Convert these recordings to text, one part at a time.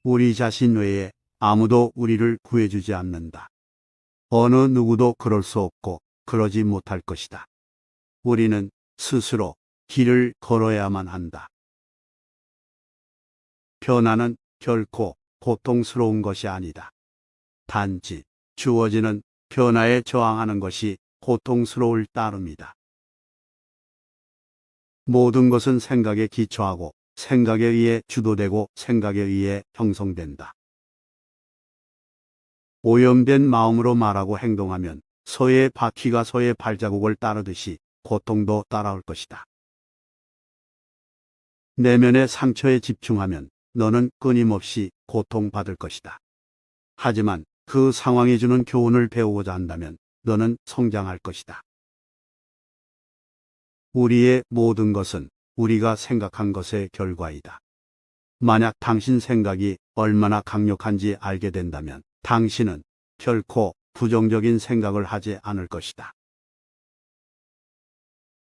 우리 자신 외에 아무도 우리를 구해주지 않는다. 어느 누구도 그럴 수 없고 그러지 못할 것이다. 우리는 스스로 길을 걸어야만 한다. 변화는 결코 고통스러운 것이 아니다. 단지 주어지는 변화에 저항하는 것이 고통스러울 따름이다. 모든 것은 생각에 기초하고 생각에 의해 주도되고 생각에 의해 형성된다. 오염된 마음으로 말하고 행동하면 소의 바퀴가 소의 발자국을 따르듯이 고통도 따라올 것이다. 내면의 상처에 집중하면 너는 끊임없이 고통받을 것이다. 하지만 그 상황이 주는 교훈을 배우고자 한다면 너는 성장할 것이다. 우리의 모든 것은 우리가 생각한 것의 결과이다. 만약 당신 생각이 얼마나 강력한지 알게 된다면 당신은 결코 부정적인 생각을 하지 않을 것이다.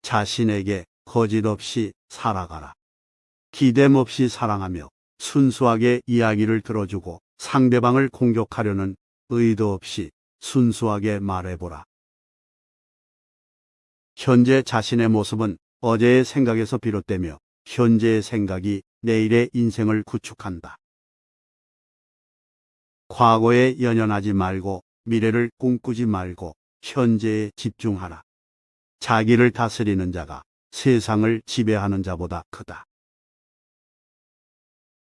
자신에게 거짓 없이 살아가라. 기댐 없이 사랑하며 순수하게 이야기를 들어주고 상대방을 공격하려는 의도 없이 순수하게 말해보라. 현재 자신의 모습은 어제의 생각에서 비롯되며 현재의 생각이 내일의 인생을 구축한다. 과거에 연연하지 말고 미래를 꿈꾸지 말고 현재에 집중하라. 자기를 다스리는 자가 세상을 지배하는 자보다 크다.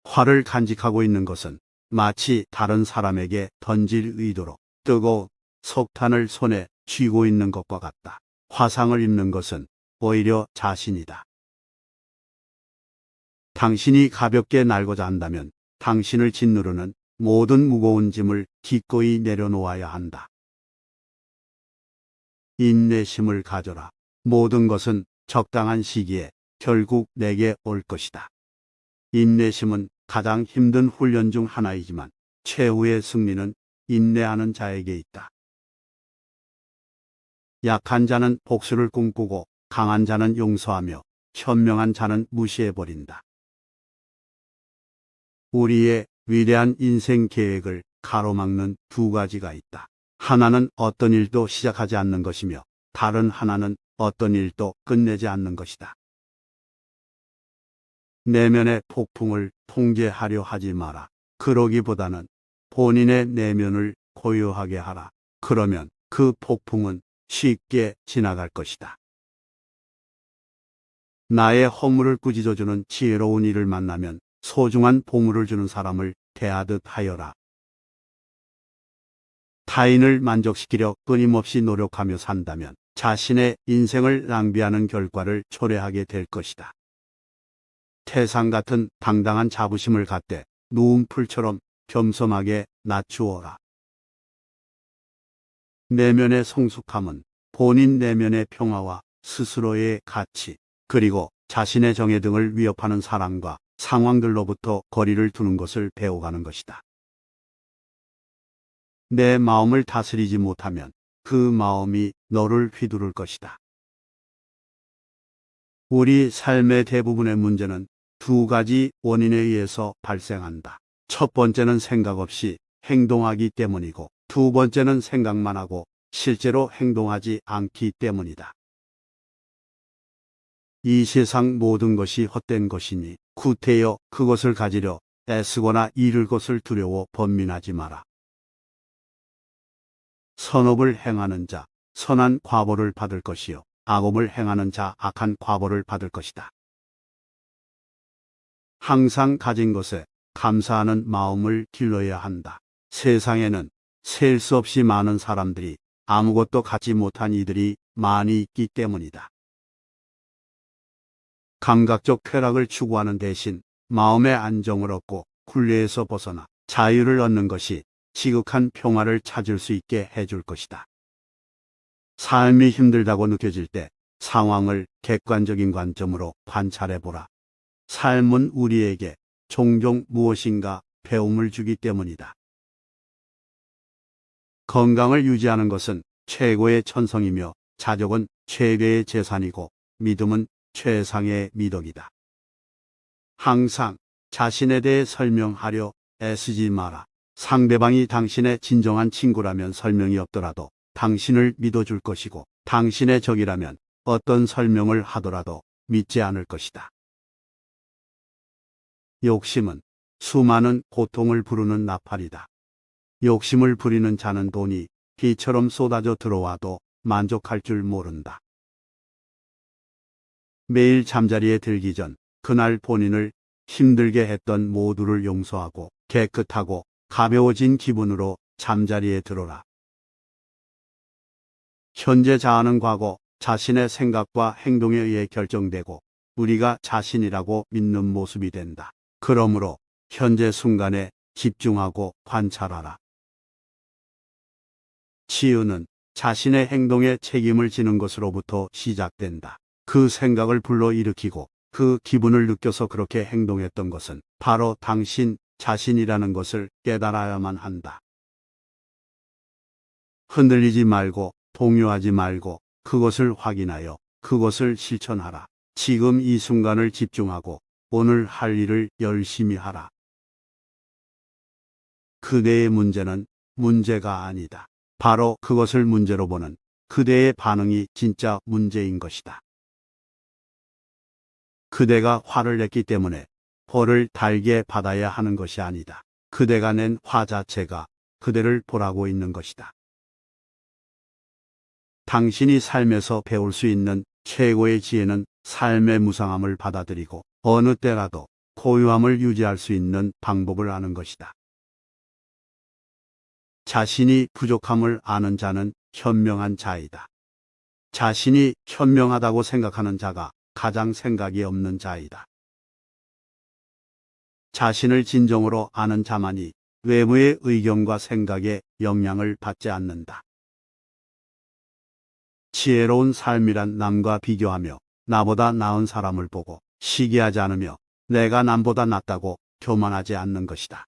활을 간직하고 있는 것은 마치 다른 사람에게 던질 의도로 뜨거운 석탄을 손에 쥐고 있는 것과 같다. 화상을 입는 것은 오히려 자신이다. 당신이 가볍게 날고자 한다면 당신을 짓누르는 모든 무거운 짐을 기꺼이 내려놓아야 한다. 인내심을 가져라. 모든 것은 적당한 시기에 결국 내게 올 것이다. 인내심은 가장 힘든 훈련 중 하나이지만 최후의 승리는 인내하는 자에게 있다. 약한 자는 복수를 꿈꾸고 강한 자는 용서하며 현명한 자는 무시해버린다. 우리의 위대한 인생 계획을 가로막는 두 가지가 있다. 하나는 어떤 일도 시작하지 않는 것이며 다른 하나는 어떤 일도 끝내지 않는 것이다. 내면의 폭풍을 통제하려 하지 마라. 그러기보다는 본인의 내면을 고요하게 하라. 그러면 그 폭풍은 쉽게 지나갈 것이다. 나의 허물을 꾸짖어주는 지혜로운 이를 만나면 소중한 보물을 주는 사람을 대하듯 하여라. 타인을 만족시키려 끊임없이 노력하며 산다면 자신의 인생을 낭비하는 결과를 초래하게 될 것이다. 태산 같은 당당한 자부심을 갖되 누운 풀처럼 겸손하게 낮추어라. 내면의 성숙함은 본인 내면의 평화와 스스로의 가치, 그리고 자신의 정의 등을 위협하는 사람과 상황들로부터 거리를 두는 것을 배워가는 것이다. 내 마음을 다스리지 못하면 그 마음이 너를 휘두를 것이다. 우리 삶의 대부분의 문제는 두 가지 원인에 의해서 발생한다. 첫 번째는 생각 없이 행동하기 때문이고 두 번째는 생각만 하고 실제로 행동하지 않기 때문이다. 이 세상 모든 것이 헛된 것이니 구태여 그것을 가지려 애쓰거나 잃을 것을 두려워 번민하지 마라. 선업을 행하는 자 선한 과보를 받을 것이요 악업을 행하는 자 악한 과보를 받을 것이다. 항상 가진 것에 감사하는 마음을 길러야 한다. 세상에는 셀 수 없이 많은 사람들이 아무것도 갖지 못한 이들이 많이 있기 때문이다. 감각적 쾌락을 추구하는 대신 마음의 안정을 얻고 굴레에서 벗어나 자유를 얻는 것이 지극한 평화를 찾을 수 있게 해줄 것이다. 삶이 힘들다고 느껴질 때 상황을 객관적인 관점으로 관찰해보라. 삶은 우리에게 종종 무엇인가 배움을 주기 때문이다. 건강을 유지하는 것은 최고의 천성이며 자족은 최대의 재산이고 믿음은 최상의 미덕이다. 항상 자신에 대해 설명하려 애쓰지 마라. 상대방이 당신의 진정한 친구라면 설명이 없더라도 당신을 믿어줄 것이고 당신의 적이라면 어떤 설명을 하더라도 믿지 않을 것이다. 욕심은 수많은 고통을 부르는 나팔이다. 욕심을 부리는 자는 돈이 비처럼 쏟아져 들어와도 만족할 줄 모른다. 매일 잠자리에 들기 전 그날 본인을 힘들게 했던 모두를 용서하고 깨끗하고 가벼워진 기분으로 잠자리에 들어라. 현재 자아는 과거 자신의 생각과 행동에 의해 결정되고 우리가 자신이라고 믿는 모습이 된다. 그러므로 현재 순간에 집중하고 관찰하라. 치유는 자신의 행동에 책임을 지는 것으로부터 시작된다. 그 생각을 불러일으키고 그 기분을 느껴서 그렇게 행동했던 것은 바로 당신 자신이라는 것을 깨달아야만 한다. 흔들리지 말고 동요하지 말고 그것을 확인하여 그것을 실천하라. 지금 이 순간을 집중하고 오늘 할 일을 열심히 하라. 그대의 문제는 문제가 아니다. 바로 그것을 문제로 보는 그대의 반응이 진짜 문제인 것이다. 그대가 화를 냈기 때문에 벌을 달게 받아야 하는 것이 아니다. 그대가 낸 화 자체가 그대를 보라고 있는 것이다. 당신이 삶에서 배울 수 있는 최고의 지혜는 삶의 무상함을 받아들이고 어느 때라도 고요함을 유지할 수 있는 방법을 아는 것이다. 자신이 부족함을 아는 자는 현명한 자이다. 자신이 현명하다고 생각하는 자가 가장 생각이 없는 자이다. 자신을 진정으로 아는 자만이 외부의 의견과 생각에 영향을 받지 않는다. 지혜로운 삶이란 남과 비교하며 나보다 나은 사람을 보고 시기하지 않으며 내가 남보다 낫다고 교만하지 않는 것이다.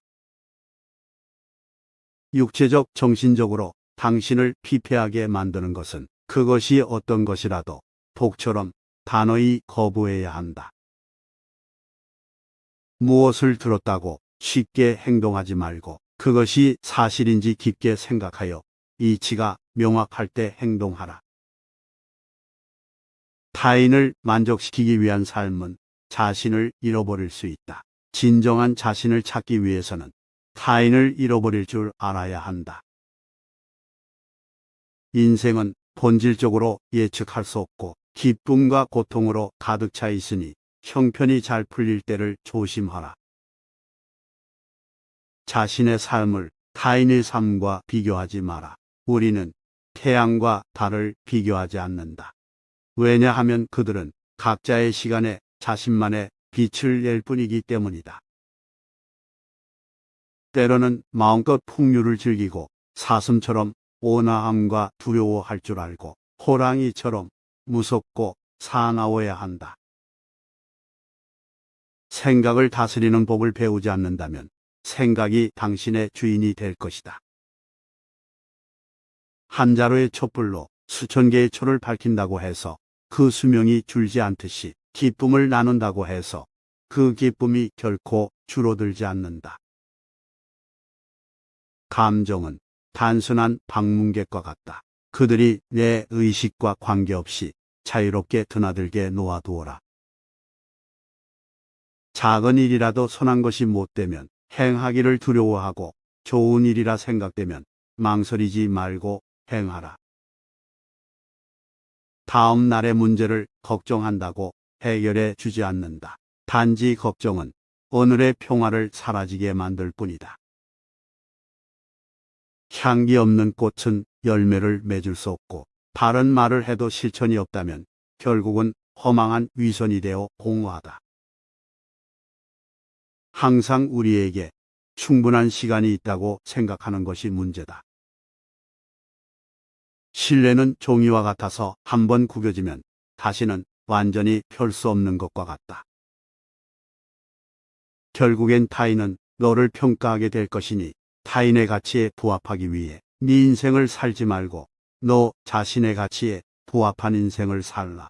육체적, 정신적으로 당신을 피폐하게 만드는 것은 그것이 어떤 것이라도 독처럼 단호히 거부해야 한다. 무엇을 들었다고 쉽게 행동하지 말고 그것이 사실인지 깊게 생각하여 이치가 명확할 때 행동하라. 타인을 만족시키기 위한 삶은 자신을 잃어버릴 수 있다. 진정한 자신을 찾기 위해서는 타인을 잃어버릴 줄 알아야 한다. 인생은 본질적으로 예측할 수 없고 기쁨과 고통으로 가득 차 있으니 형편이 잘 풀릴 때를 조심하라. 자신의 삶을 타인의 삶과 비교하지 마라. 우리는 태양과 달을 비교하지 않는다. 왜냐하면 그들은 각자의 시간에 자신만의 빛을 낼 뿐이기 때문이다. 때로는 마음껏 풍류를 즐기고 사슴처럼 온화함과 두려워할 줄 알고 호랑이처럼 무섭고 사나워야 한다. 생각을 다스리는 법을 배우지 않는다면 생각이 당신의 주인이 될 것이다. 한 자루의 촛불로 수천 개의 초를 밝힌다고 해서 그 수명이 줄지 않듯이 기쁨을 나눈다고 해서 그 기쁨이 결코 줄어들지 않는다. 감정은 단순한 방문객과 같다. 그들이 내 의식과 관계없이 자유롭게 드나들게 놓아두어라. 작은 일이라도 선한 것이 못되면 행하기를 두려워하고 좋은 일이라 생각되면 망설이지 말고 행하라. 다음 날의 문제를 걱정한다고 해결해 주지 않는다. 단지 걱정은 오늘의 평화를 사라지게 만들 뿐이다. 향기 없는 꽃은 열매를 맺을 수 없고 바른 말을 해도 실천이 없다면 결국은 허망한 위선이 되어 공허하다. 항상 우리에게 충분한 시간이 있다고 생각하는 것이 문제다. 실내는 종이와 같아서 한번 구겨지면 다시는 완전히 펼 수 없는 것과 같다. 결국엔 타인은 너를 평가하게 될 것이니 타인의 가치에 부합하기 위해 네 인생을 살지 말고 너 자신의 가치에 부합한 인생을 살라.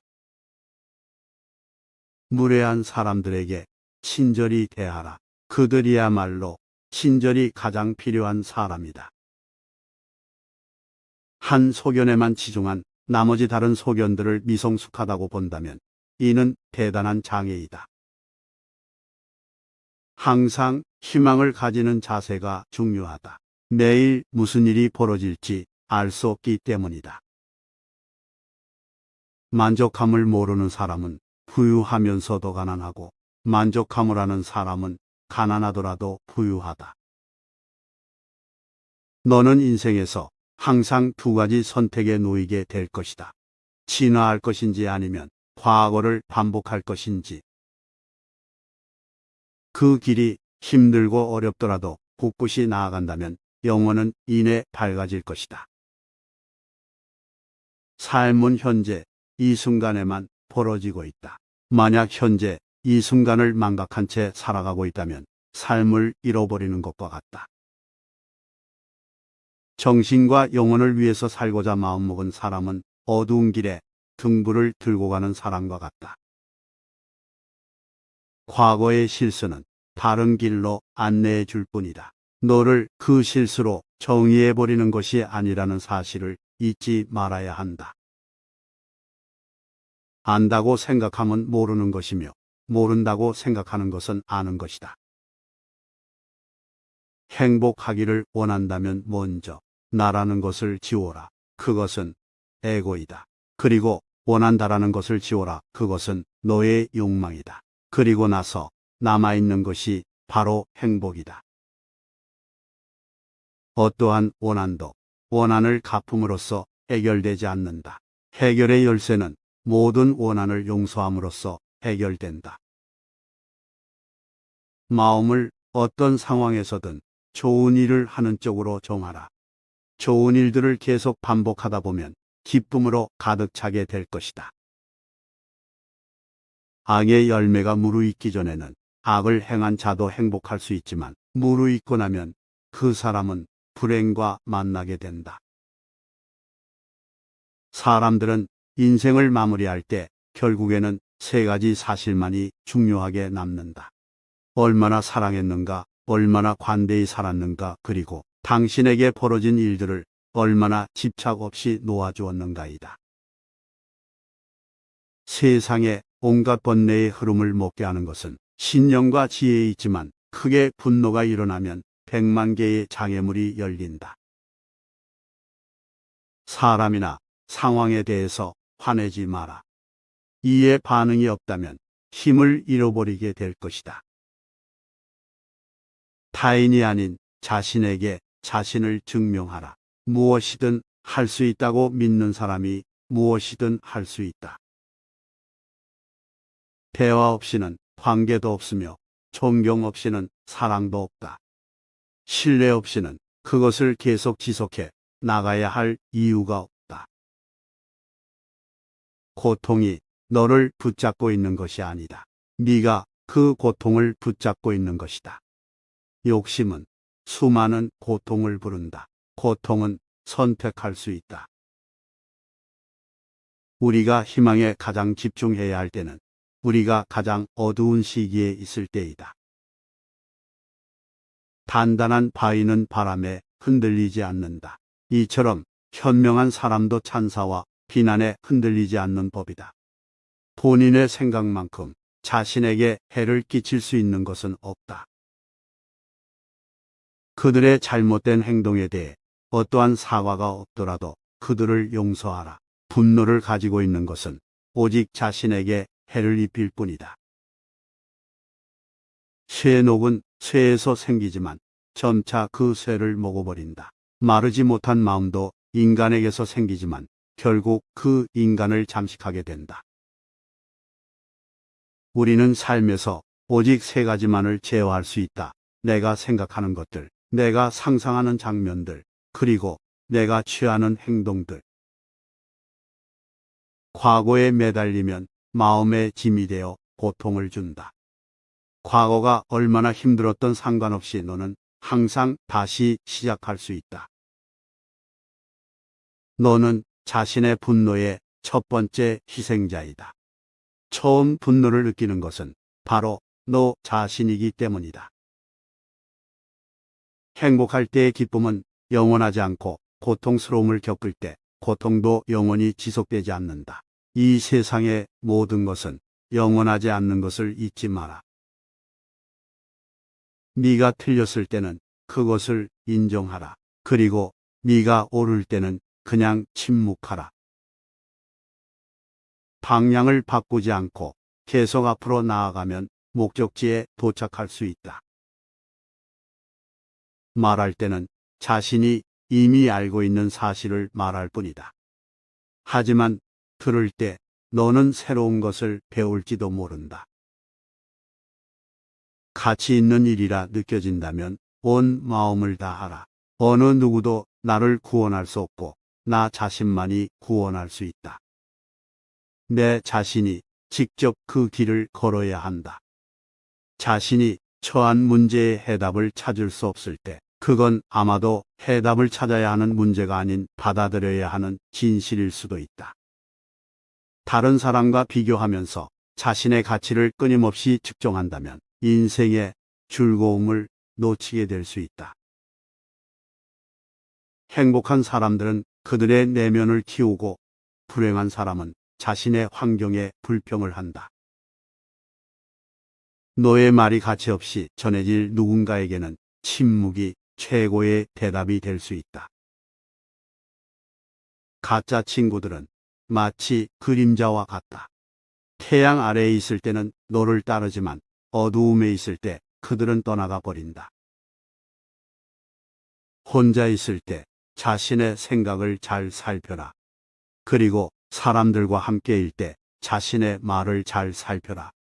무례한 사람들에게 친절히 대하라. 그들이야말로 친절이 가장 필요한 사람이다. 한 소견에만 치중한 나머지 다른 소견들을 미성숙하다고 본다면 이는 대단한 장애이다. 항상 희망을 가지는 자세가 중요하다. 내일 무슨 일이 벌어질지 알 수 없기 때문이다. 만족함을 모르는 사람은 부유하면서도 가난하고, 만족함을 아는 사람은 가난하더라도 부유하다. 너는 인생에서 항상 두 가지 선택에 놓이게 될 것이다. 진화할 것인지 아니면 과거를 반복할 것인지. 그 길이 힘들고 어렵더라도 꿋꿋이 나아간다면 영혼은 이내 밝아질 것이다. 삶은 현재 이 순간에만 벌어지고 있다. 만약 현재 이 순간을 망각한 채 살아가고 있다면 삶을 잃어버리는 것과 같다. 정신과 영혼을 위해서 살고자 마음먹은 사람은 어두운 길에 등불을 들고 가는 사람과 같다. 과거의 실수는 다른 길로 안내해 줄 뿐이다. 너를 그 실수로 정의해 버리는 것이 아니라는 사실을 잊지 말아야 한다. 안다고 생각하면 모르는 것이며, 모른다고 생각하는 것은 아는 것이다. 행복하기를 원한다면 먼저 나라는 것을 지워라. 그것은 에고이다. 그리고 원한다라는 것을 지워라. 그것은 너의 욕망이다. 그리고 나서 남아있는 것이 바로 행복이다. 어떠한 원한도 원한을 갚음으로써 해결되지 않는다. 해결의 열쇠는 모든 원한을 용서함으로써 해결된다. 마음을 어떤 상황에서든 좋은 일을 하는 쪽으로 정하라. 좋은 일들을 계속 반복하다 보면 기쁨으로 가득 차게 될 것이다. 악의 열매가 무르익기 전에는 악을 행한 자도 행복할 수 있지만 무르익고 나면 그 사람은 불행과 만나게 된다. 사람들은 인생을 마무리할 때 결국에는 세 가지 사실만이 중요하게 남는다. 얼마나 사랑했는가, 얼마나 관대히 살았는가, 그리고 당신에게 벌어진 일들을 얼마나 집착 없이 놓아주었는가이다. 세상에 온갖 번뇌의 흐름을 먹게 하는 것은 신념과 지혜에 있지만 크게 분노가 일어나면 100만 개의 장애물이 열린다. 사람이나 상황에 대해서 화내지 마라. 이에 반응이 없다면 힘을 잃어버리게 될 것이다. 타인이 아닌 자신에게 자신을 증명하라. 무엇이든 할 수 있다고 믿는 사람이 무엇이든 할 수 있다. 대화 없이는 관계도 없으며 존경 없이는 사랑도 없다. 신뢰 없이는 그것을 계속 지속해 나가야 할 이유가 없다. 고통이 너를 붙잡고 있는 것이 아니다. 네가 그 고통을 붙잡고 있는 것이다. 욕심은 수많은 고통을 부른다. 고통은 선택할 수 있다. 우리가 희망에 가장 집중해야 할 때는 우리가 가장 어두운 시기에 있을 때이다. 단단한 바위는 바람에 흔들리지 않는다. 이처럼 현명한 사람도 찬사와 비난에 흔들리지 않는 법이다. 본인의 생각만큼 자신에게 해를 끼칠 수 있는 것은 없다. 그들의 잘못된 행동에 대해 어떠한 사과가 없더라도 그들을 용서하라. 분노를 가지고 있는 것은 오직 자신에게 해를 입힐 뿐이다. 쇠녹은 쇠에서 생기지만 점차 그 쇠를 먹어버린다. 마르지 못한 마음도 인간에게서 생기지만 결국 그 인간을 잠식하게 된다. 우리는 삶에서 오직 세 가지만을 제어할 수 있다. 내가 생각하는 것들, 내가 상상하는 장면들, 그리고 내가 취하는 행동들. 과거에 매달리면 마음의 짐이 되어 고통을 준다. 과거가 얼마나 힘들었던 상관없이 너는 항상 다시 시작할 수 있다. 너는 자신의 분노의 첫 번째 희생자이다. 처음 분노를 느끼는 것은 바로 너 자신이기 때문이다. 행복할 때의 기쁨은 영원하지 않고 고통스러움을 겪을 때 고통도 영원히 지속되지 않는다. 이 세상의 모든 것은 영원하지 않는 것을 잊지 마라. 네가 틀렸을 때는 그것을 인정하라. 그리고 네가 옳을 때는 그냥 침묵하라. 방향을 바꾸지 않고 계속 앞으로 나아가면 목적지에 도착할 수 있다. 말할 때는 자신이 이미 알고 있는 사실을 말할 뿐이다. 하지만 들을 때 너는 새로운 것을 배울지도 모른다. 가치 있는 일이라 느껴진다면 온 마음을 다하라. 어느 누구도 나를 구원할 수 없고 나 자신만이 구원할 수 있다. 내 자신이 직접 그 길을 걸어야 한다. 자신이 처한 문제의 해답을 찾을 수 없을 때 그건 아마도 해답을 찾아야 하는 문제가 아닌 받아들여야 하는 진실일 수도 있다. 다른 사람과 비교하면서 자신의 가치를 끊임없이 측정한다면 인생의 즐거움을 놓치게 될 수 있다. 행복한 사람들은 그들의 내면을 키우고 불행한 사람은 자신의 환경에 불평을 한다. 너의 말이 가치 없이 전해질 누군가에게는 침묵이 최고의 대답이 될 수 있다. 가짜 친구들은 마치 그림자와 같다. 태양 아래에 있을 때는 너를 따르지만 어두움에 있을 때 그들은 떠나가 버린다. 혼자 있을 때 자신의 생각을 잘 살펴라. 그리고 사람들과 함께일 때 자신의 말을 잘 살펴라.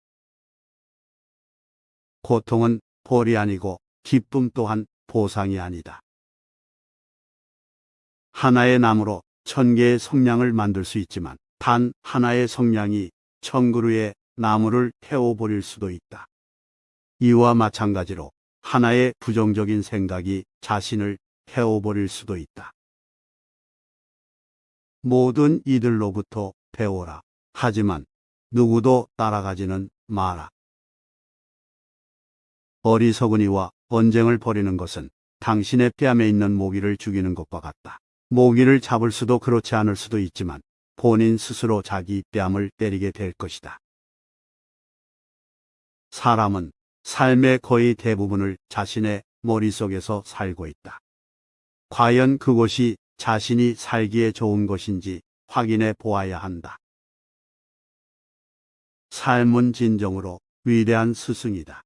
고통은 벌이 아니고 기쁨 또한 보상이 아니다. 하나의 나무로 1000개의 성냥을 만들 수 있지만 단 하나의 성냥이 1000그루의 나무를 태워버릴 수도 있다. 이와 마찬가지로 하나의 부정적인 생각이 자신을 태워버릴 수도 있다. 모든 이들로부터 배워라. 하지만 누구도 따라가지는 마라. 어리석은이와 언쟁을 벌이는 것은 당신의 뺨에 있는 모기를 죽이는 것과 같다. 모기를 잡을 수도 그렇지 않을 수도 있지만 본인 스스로 자기 뺨을 때리게 될 것이다. 사람은 삶의 거의 대부분을 자신의 머릿속에서 살고 있다. 과연 그것이 자신이 살기에 좋은 것인지 확인해 보아야 한다. 삶은 진정으로 위대한 스승이다.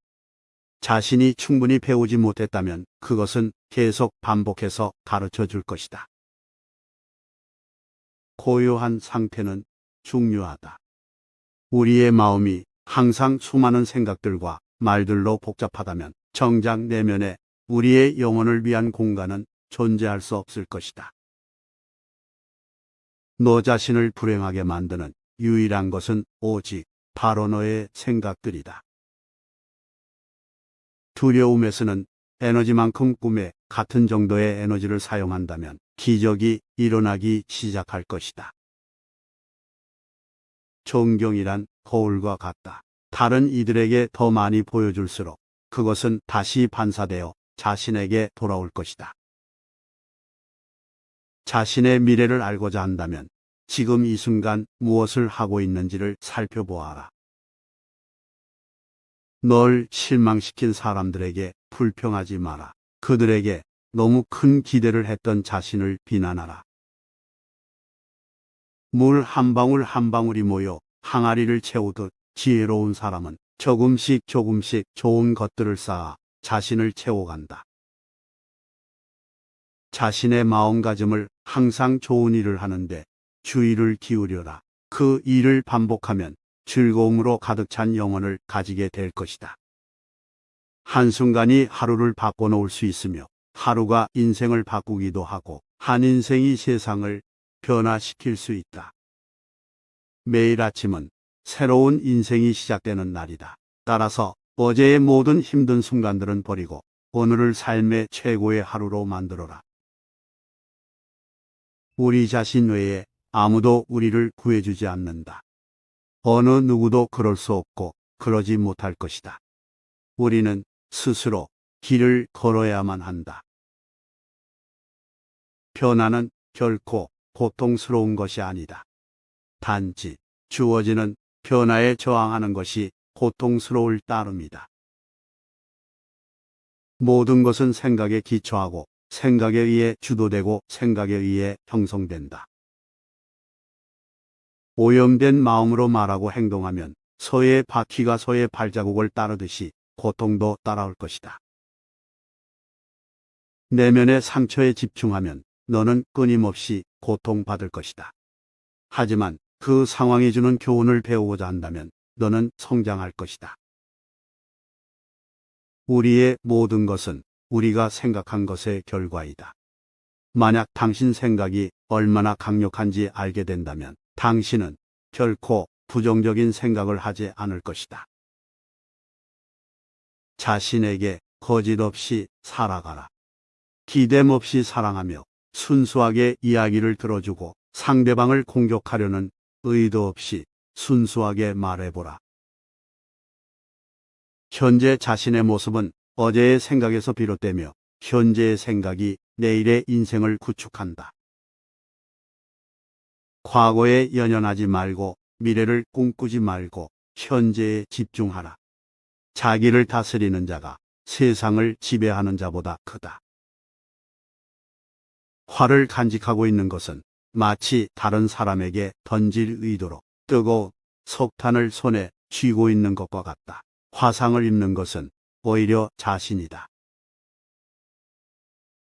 자신이 충분히 배우지 못했다면 그것은 계속 반복해서 가르쳐 줄 것이다. 고요한 상태는 중요하다. 우리의 마음이 항상 수많은 생각들과 말들로 복잡하다면 정작 내면에 우리의 영혼을 위한 공간은 존재할 수 없을 것이다. 너 자신을 불행하게 만드는 유일한 것은 오직 바로 너의 생각들이다. 두려움에서는 에너지만큼 꿈에 같은 정도의 에너지를 사용한다면 기적이 일어나기 시작할 것이다. 존경이란 거울과 같다. 다른 이들에게 더 많이 보여줄수록 그것은 다시 반사되어 자신에게 돌아올 것이다. 자신의 미래를 알고자 한다면 지금 이 순간 무엇을 하고 있는지를 살펴보아라. 널 실망시킨 사람들에게 불평하지 마라. 그들에게 너무 큰 기대를 했던 자신을 비난하라. 물 한 방울 한 방울이 모여 항아리를 채우듯 지혜로운 사람은 조금씩 좋은 것들을 쌓아 자신을 채워간다. 자신의 마음가짐을 항상 좋은 일을 하는데 주의를 기울여라. 그 일을 반복하면 즐거움으로 가득 찬 영혼을 가지게 될 것이다. 한순간이 하루를 바꿔놓을 수 있으며 하루가 인생을 바꾸기도 하고 한 인생이 세상을 변화시킬 수 있다. 매일 아침은 새로운 인생이 시작되는 날이다. 따라서 어제의 모든 힘든 순간들은 버리고 오늘을 삶의 최고의 하루로 만들어라. 우리 자신 외에 아무도 우리를 구해주지 않는다. 어느 누구도 그럴 수 없고 그러지 못할 것이다. 우리는 스스로 길을 걸어야만 한다. 변화는 결코 고통스러운 것이 아니다. 단지 주어지는 변화에 저항하는 것이 고통스러울 따름이다. 모든 것은 생각에 기초하고 생각에 의해 주도되고 생각에 의해 형성된다. 오염된 마음으로 말하고 행동하면 소의 바퀴가 소의 발자국을 따르듯이 고통도 따라올 것이다. 내면의 상처에 집중하면 너는 끊임없이 고통받을 것이다. 하지만 그 상황이 주는 교훈을 배우고자 한다면 너는 성장할 것이다. 우리의 모든 것은 우리가 생각한 것의 결과이다. 만약 당신 생각이 얼마나 강력한지 알게 된다면 당신은 결코 부정적인 생각을 하지 않을 것이다. 자신에게 거짓 없이 살아가라. 기댐 없이 사랑하며 순수하게 이야기를 들어주고 상대방을 공격하려는 의도 없이 순수하게 말해보라. 현재 자신의 모습은 어제의 생각에서 비롯되며 현재의 생각이 내일의 인생을 구축한다. 과거에 연연하지 말고 미래를 꿈꾸지 말고 현재에 집중하라. 자기를 다스리는 자가 세상을 지배하는 자보다 크다. 활을 간직하고 있는 것은 마치 다른 사람에게 던질 의도로 뜨거운 석탄을 손에 쥐고 있는 것과 같다. 화상을 입는 것은 오히려 자신이다.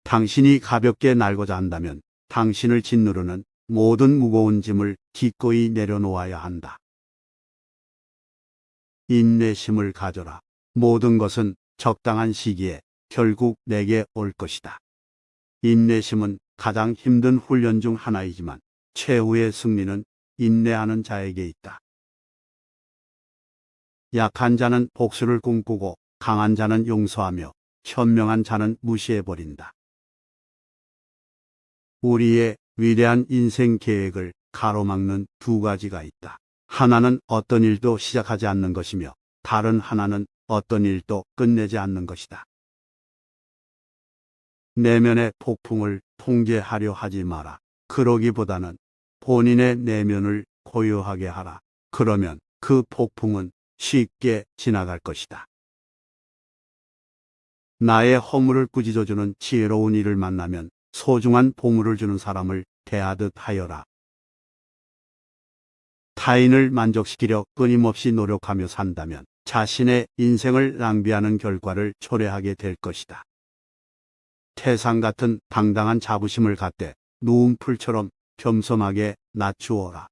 당신이 가볍게 날고자 한다면 당신을 짓누르는 모든 무거운 짐을 기꺼이 내려놓아야 한다. 인내심을 가져라. 모든 것은 적당한 시기에 결국 내게 올 것이다. 인내심은 가장 힘든 훈련 중 하나이지만 최후의 승리는 인내하는 자에게 있다. 약한 자는 복수를 꿈꾸고 강한 자는 용서하며 현명한 자는 무시해버린다. 우리의 위대한 인생 계획을 가로막는 두 가지가 있다. 하나는 어떤 일도 시작하지 않는 것이며 다른 하나는 어떤 일도 끝내지 않는 것이다. 내면의 폭풍을 통제하려 하지 마라. 그러기보다는 본인의 내면을 고요하게 하라. 그러면 그 폭풍은 쉽게 지나갈 것이다. 나의 허물을 꾸짖어주는 지혜로운 이를 만나면 소중한 보물을 주는 사람을 대하듯 하여라. 타인을 만족시키려 끊임없이 노력하며 산다면 자신의 인생을 낭비하는 결과를 초래하게 될 것이다. 태상 같은 당당한 자부심을 갖되 누운 풀처럼 겸손하게 낮추어라.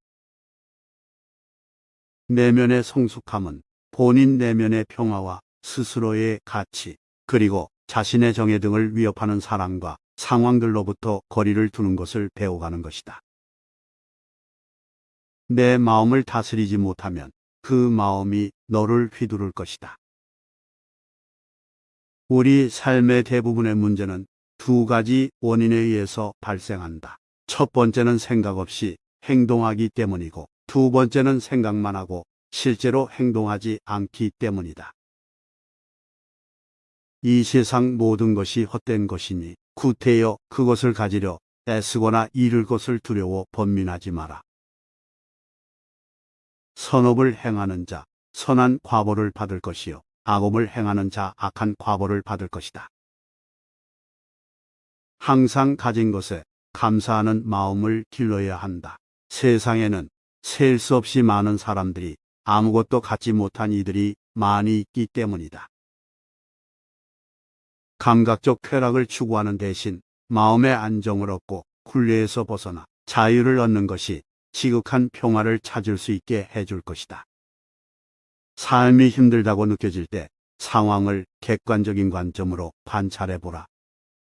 내면의 성숙함은 본인 내면의 평화와 스스로의 가치, 그리고 자신의 정의 등을 위협하는 사람과 상황들로부터 거리를 두는 것을 배워가는 것이다. 내 마음을 다스리지 못하면 그 마음이 너를 휘두를 것이다. 우리 삶의 대부분의 문제는 두 가지 원인에 의해서 발생한다. 첫 번째는 생각 없이 행동하기 때문이고 두 번째는 생각만 하고 실제로 행동하지 않기 때문이다. 이 세상 모든 것이 헛된 것이니 구태여 그것을 가지려 애쓰거나 잃을 것을 두려워 번민하지 마라. 선업을 행하는 자 선한 과보를 받을 것이요 악업을 행하는 자 악한 과보를 받을 것이다. 항상 가진 것에 감사하는 마음을 길러야 한다. 세상에는 셀 수 없이 많은 사람들이 아무것도 갖지 못한 이들이 많이 있기 때문이다. 감각적 쾌락을 추구하는 대신 마음의 안정을 얻고 굴레에서 벗어나 자유를 얻는 것이 지극한 평화를 찾을 수 있게 해줄 것이다. 삶이 힘들다고 느껴질 때 상황을 객관적인 관점으로 관찰해보라.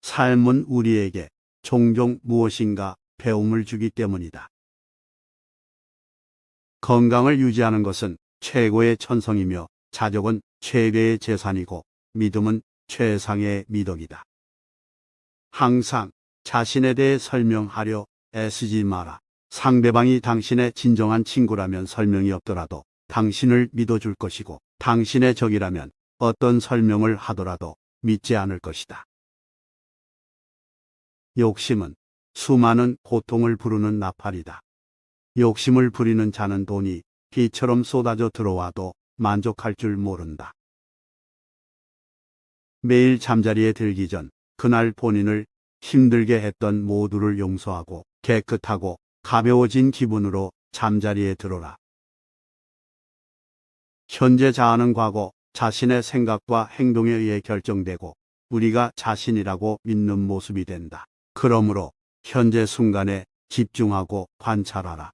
삶은 우리에게 종종 무엇인가 배움을 주기 때문이다. 건강을 유지하는 것은 최고의 천성이며 자족은 최대의 재산이고 믿음은 최상의 미덕이다. 항상 자신에 대해 설명하려 애쓰지 마라. 상대방이 당신의 진정한 친구라면 설명이 없더라도 당신을 믿어줄 것이고 당신의 적이라면 어떤 설명을 하더라도 믿지 않을 것이다. 욕심은 수많은 고통을 부르는 나팔이다. 욕심을 부리는 자는 돈이 비처럼 쏟아져 들어와도 만족할 줄 모른다. 매일 잠자리에 들기 전 그날 본인을 힘들게 했던 모두를 용서하고 깨끗하고 가벼워진 기분으로 잠자리에 들어라. 현재 자아는 과거 자신의 생각과 행동에 의해 결정되고 우리가 자신이라고 믿는 모습이 된다. 그러므로 현재 순간에 집중하고 관찰하라.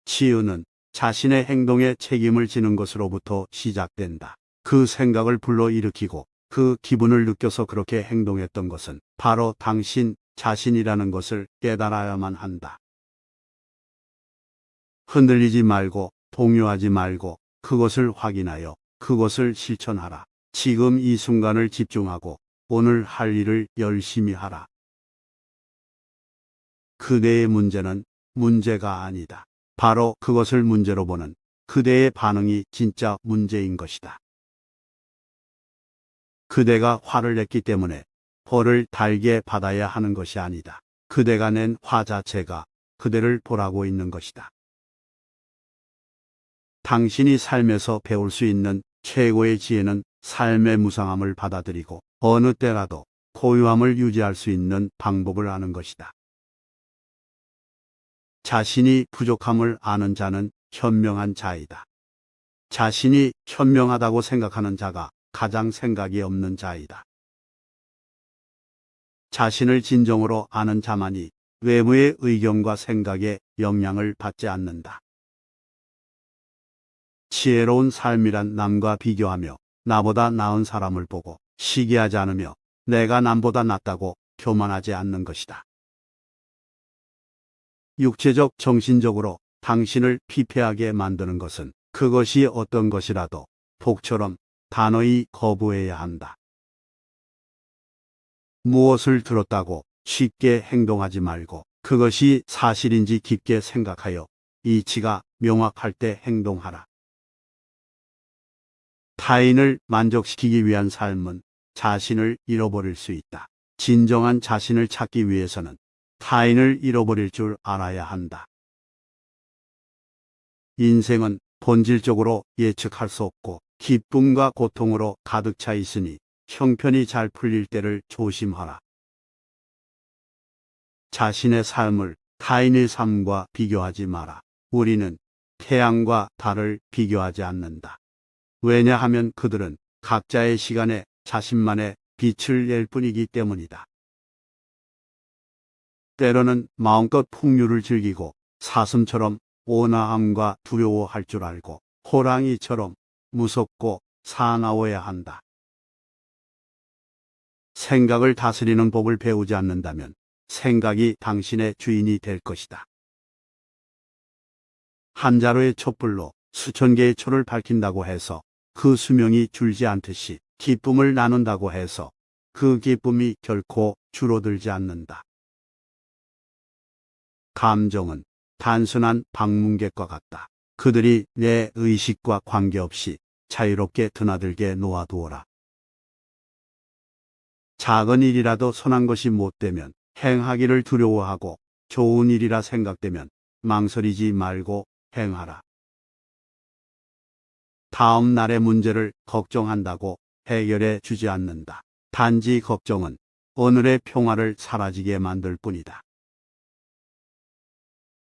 치유는 자신의 행동에 책임을 지는 것으로부터 시작된다. 그 생각을 불러일으키고 그 기분을 느껴서 그렇게 행동했던 것은 바로 당신 자신이라는 것을 깨달아야만 한다. 흔들리지 말고 동요하지 말고 그것을 확인하여 그것을 실천하라. 지금 이 순간을 집중하고 오늘 할 일을 열심히 하라. 그대의 문제는 문제가 아니다. 바로 그것을 문제로 보는 그대의 반응이 진짜 문제인 것이다. 그대가 화를 냈기 때문에 벌을 달게 받아야 하는 것이 아니다. 그대가 낸 화 자체가 그대를 보라고 있는 것이다. 당신이 삶에서 배울 수 있는 최고의 지혜는 삶의 무상함을 받아들이고 어느 때라도 고요함을 유지할 수 있는 방법을 아는 것이다. 자신이 부족함을 아는 자는 현명한 자이다. 자신이 현명하다고 생각하는 자가 가장 생각이 없는 자이다. 자신을 진정으로 아는 자만이 외부의 의견과 생각에 영향을 받지 않는다. 지혜로운 삶이란 남과 비교하며 나보다 나은 사람을 보고 시기하지 않으며 내가 남보다 낫다고 교만하지 않는 것이다. 육체적, 정신적으로 당신을 피폐하게 만드는 것은 그것이 어떤 것이라도 독처럼 단호히 거부해야 한다. 무엇을 들었다고 쉽게 행동하지 말고 그것이 사실인지 깊게 생각하여 이치가 명확할 때 행동하라. 타인을 만족시키기 위한 삶은 자신을 잃어버릴 수 있다. 진정한 자신을 찾기 위해서는 타인을 잃어버릴 줄 알아야 한다. 인생은 본질적으로 예측할 수 없고 기쁨과 고통으로 가득 차 있으니 형편이 잘 풀릴 때를 조심하라. 자신의 삶을 타인의 삶과 비교하지 마라. 우리는 태양과 달을 비교하지 않는다. 왜냐하면 그들은 각자의 시간에 자신만의 빛을 낼 뿐이기 때문이다. 때로는 마음껏 풍류를 즐기고 사슴처럼 온화함과 두려워할 줄 알고 호랑이처럼 무섭고 사나워야 한다. 생각을 다스리는 법을 배우지 않는다면 생각이 당신의 주인이 될 것이다. 한 자루의 촛불로 수천 개의 초를 밝힌다고 해서 그 수명이 줄지 않듯이 기쁨을 나눈다고 해서 그 기쁨이 결코 줄어들지 않는다. 감정은 단순한 방문객과 같다. 그들이 내 의식과 관계없이 자유롭게 드나들게 놓아두어라. 작은 일이라도 선한 것이 못되면 행하기를 두려워하고 좋은 일이라 생각되면 망설이지 말고 행하라. 다음 날의 문제를 걱정한다고 해결해 주지 않는다. 단지 걱정은 오늘의 평화를 사라지게 만들 뿐이다.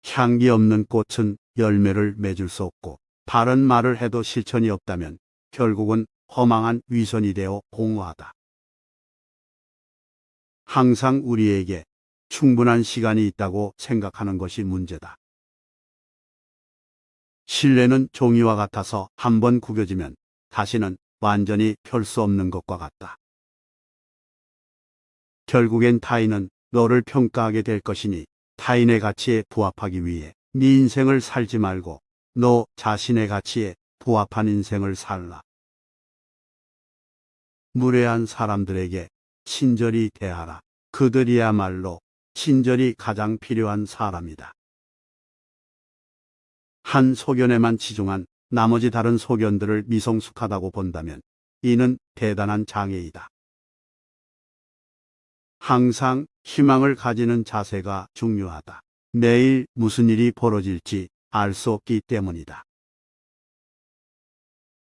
향기 없는 꽃은 열매를 맺을 수 없고 바른 말을 해도 실천이 없다면 결국은 허망한 위선이 되어 공허하다. 항상 우리에게 충분한 시간이 있다고 생각하는 것이 문제다. 실내는 종이와 같아서 한번 구겨지면 다시는 완전히 펼 수 없는 것과 같다. 결국엔 타인은 너를 평가하게 될 것이니 타인의 가치에 부합하기 위해 네 인생을 살지 말고 너 자신의 가치에 부합한 인생을 살라. 무례한 사람들에게 친절히 대하라. 그들이야말로 친절이 가장 필요한 사람이다. 한 소견에만 치중한 나머지 다른 소견들을 미성숙하다고 본다면 이는 대단한 장애이다. 항상 희망을 가지는 자세가 중요하다. 내일 무슨 일이 벌어질지 알 수 없기 때문이다.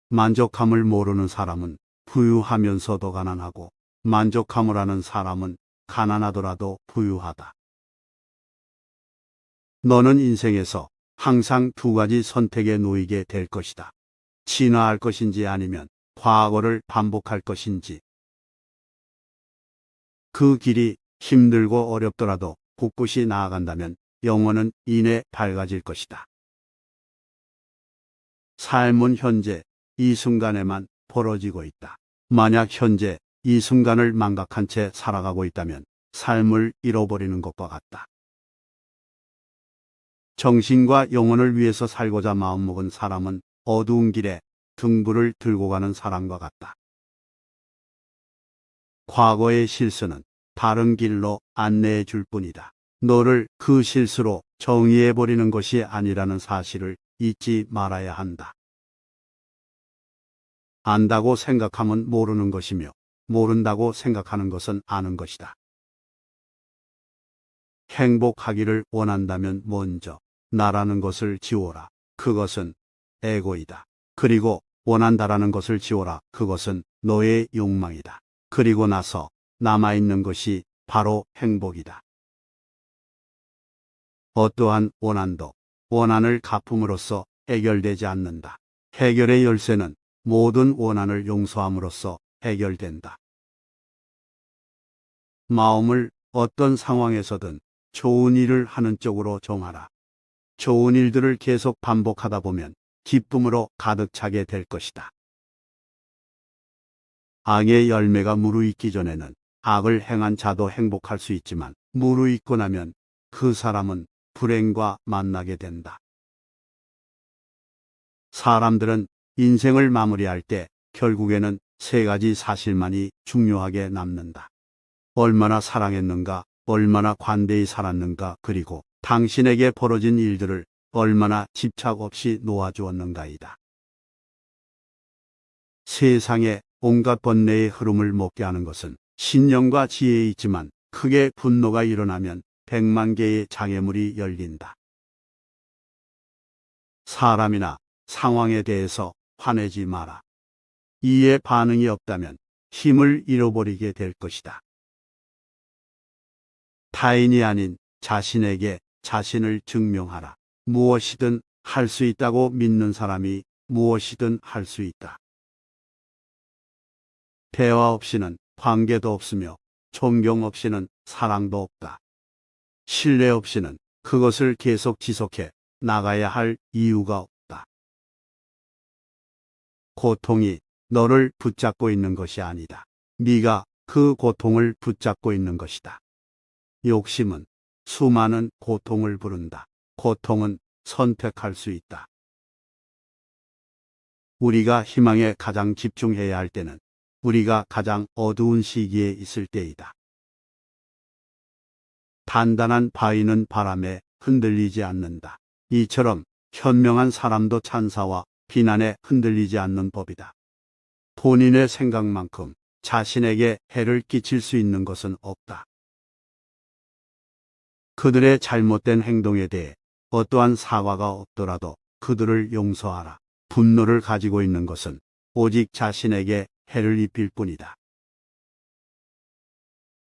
만족함을 모르는 사람은 부유하면서도 가난하고, 만족함을 아는 사람은 가난하더라도 부유하다. 너는 인생에서 항상 두 가지 선택에 놓이게 될 것이다. 진화할 것인지 아니면 과거를 반복할 것인지. 그 길이 힘들고 어렵더라도 꿋꿋이 나아간다면 영혼은 이내 밝아질 것이다. 삶은 현재 이 순간에만 벌어지고 있다. 만약 현재 이 순간을 망각한 채 살아가고 있다면 삶을 잃어버리는 것과 같다. 정신과 영혼을 위해서 살고자 마음먹은 사람은 어두운 길에 등불을 들고 가는 사람과 같다. 과거의 실수는 다른 길로 안내해 줄 뿐이다. 너를 그 실수로 정의해 버리는 것이 아니라는 사실을 잊지 말아야 한다. 안다고 생각하면 모르는 것이며, 모른다고 생각하는 것은 아는 것이다. 행복하기를 원한다면 먼저 나라는 것을 지워라. 그것은 에고이다. 그리고 원한다라는 것을 지워라. 그것은 너의 욕망이다. 그리고 나서 남아있는 것이 바로 행복이다. 어떠한 원한도 원한을 갚음으로써 해결되지 않는다. 해결의 열쇠는 모든 원한을 용서함으로써 해결된다. 마음을 어떤 상황에서든 좋은 일을 하는 쪽으로 정하라. 좋은 일들을 계속 반복하다 보면 기쁨으로 가득 차게 될 것이다. 악의 열매가 무르익기 전에는 악을 행한 자도 행복할 수 있지만 무르익고 나면 그 사람은 불행과 만나게 된다. 사람들은 인생을 마무리할 때 결국에는 세 가지 사실만이 중요하게 남는다. 얼마나 사랑했는가, 얼마나 관대히 살았는가, 그리고 당신에게 벌어진 일들을 얼마나 집착 없이 놓아주었는가이다. 세상에 온갖 번뇌의 흐름을 먹게 하는 것은 신념과 지혜에 있지만 크게 분노가 일어나면 100만 개의 장애물이 열린다. 사람이나 상황에 대해서 화내지 마라. 이에 반응이 없다면 힘을 잃어버리게 될 것이다. 타인이 아닌 자신에게 자신을 증명하라. 무엇이든 할 수 있다고 믿는 사람이 무엇이든 할 수 있다. 대화 없이는 관계도 없으며 존경 없이는 사랑도 없다. 신뢰 없이는 그것을 계속 지속해 나가야 할 이유가 없다. 고통이 너를 붙잡고 있는 것이 아니다. 네가 그 고통을 붙잡고 있는 것이다. 욕심은 수많은 고통을 부른다. 고통은 선택할 수 있다. 우리가 희망에 가장 집중해야 할 때는 우리가 가장 어두운 시기에 있을 때이다. 단단한 바위는 바람에 흔들리지 않는다. 이처럼 현명한 사람도 찬사와 비난에 흔들리지 않는 법이다. 본인의 생각만큼 자신에게 해를 끼칠 수 있는 것은 없다. 그들의 잘못된 행동에 대해 어떠한 사과가 없더라도 그들을 용서하라. 분노를 가지고 있는 것은 오직 자신에게 해를 입힐 뿐이다.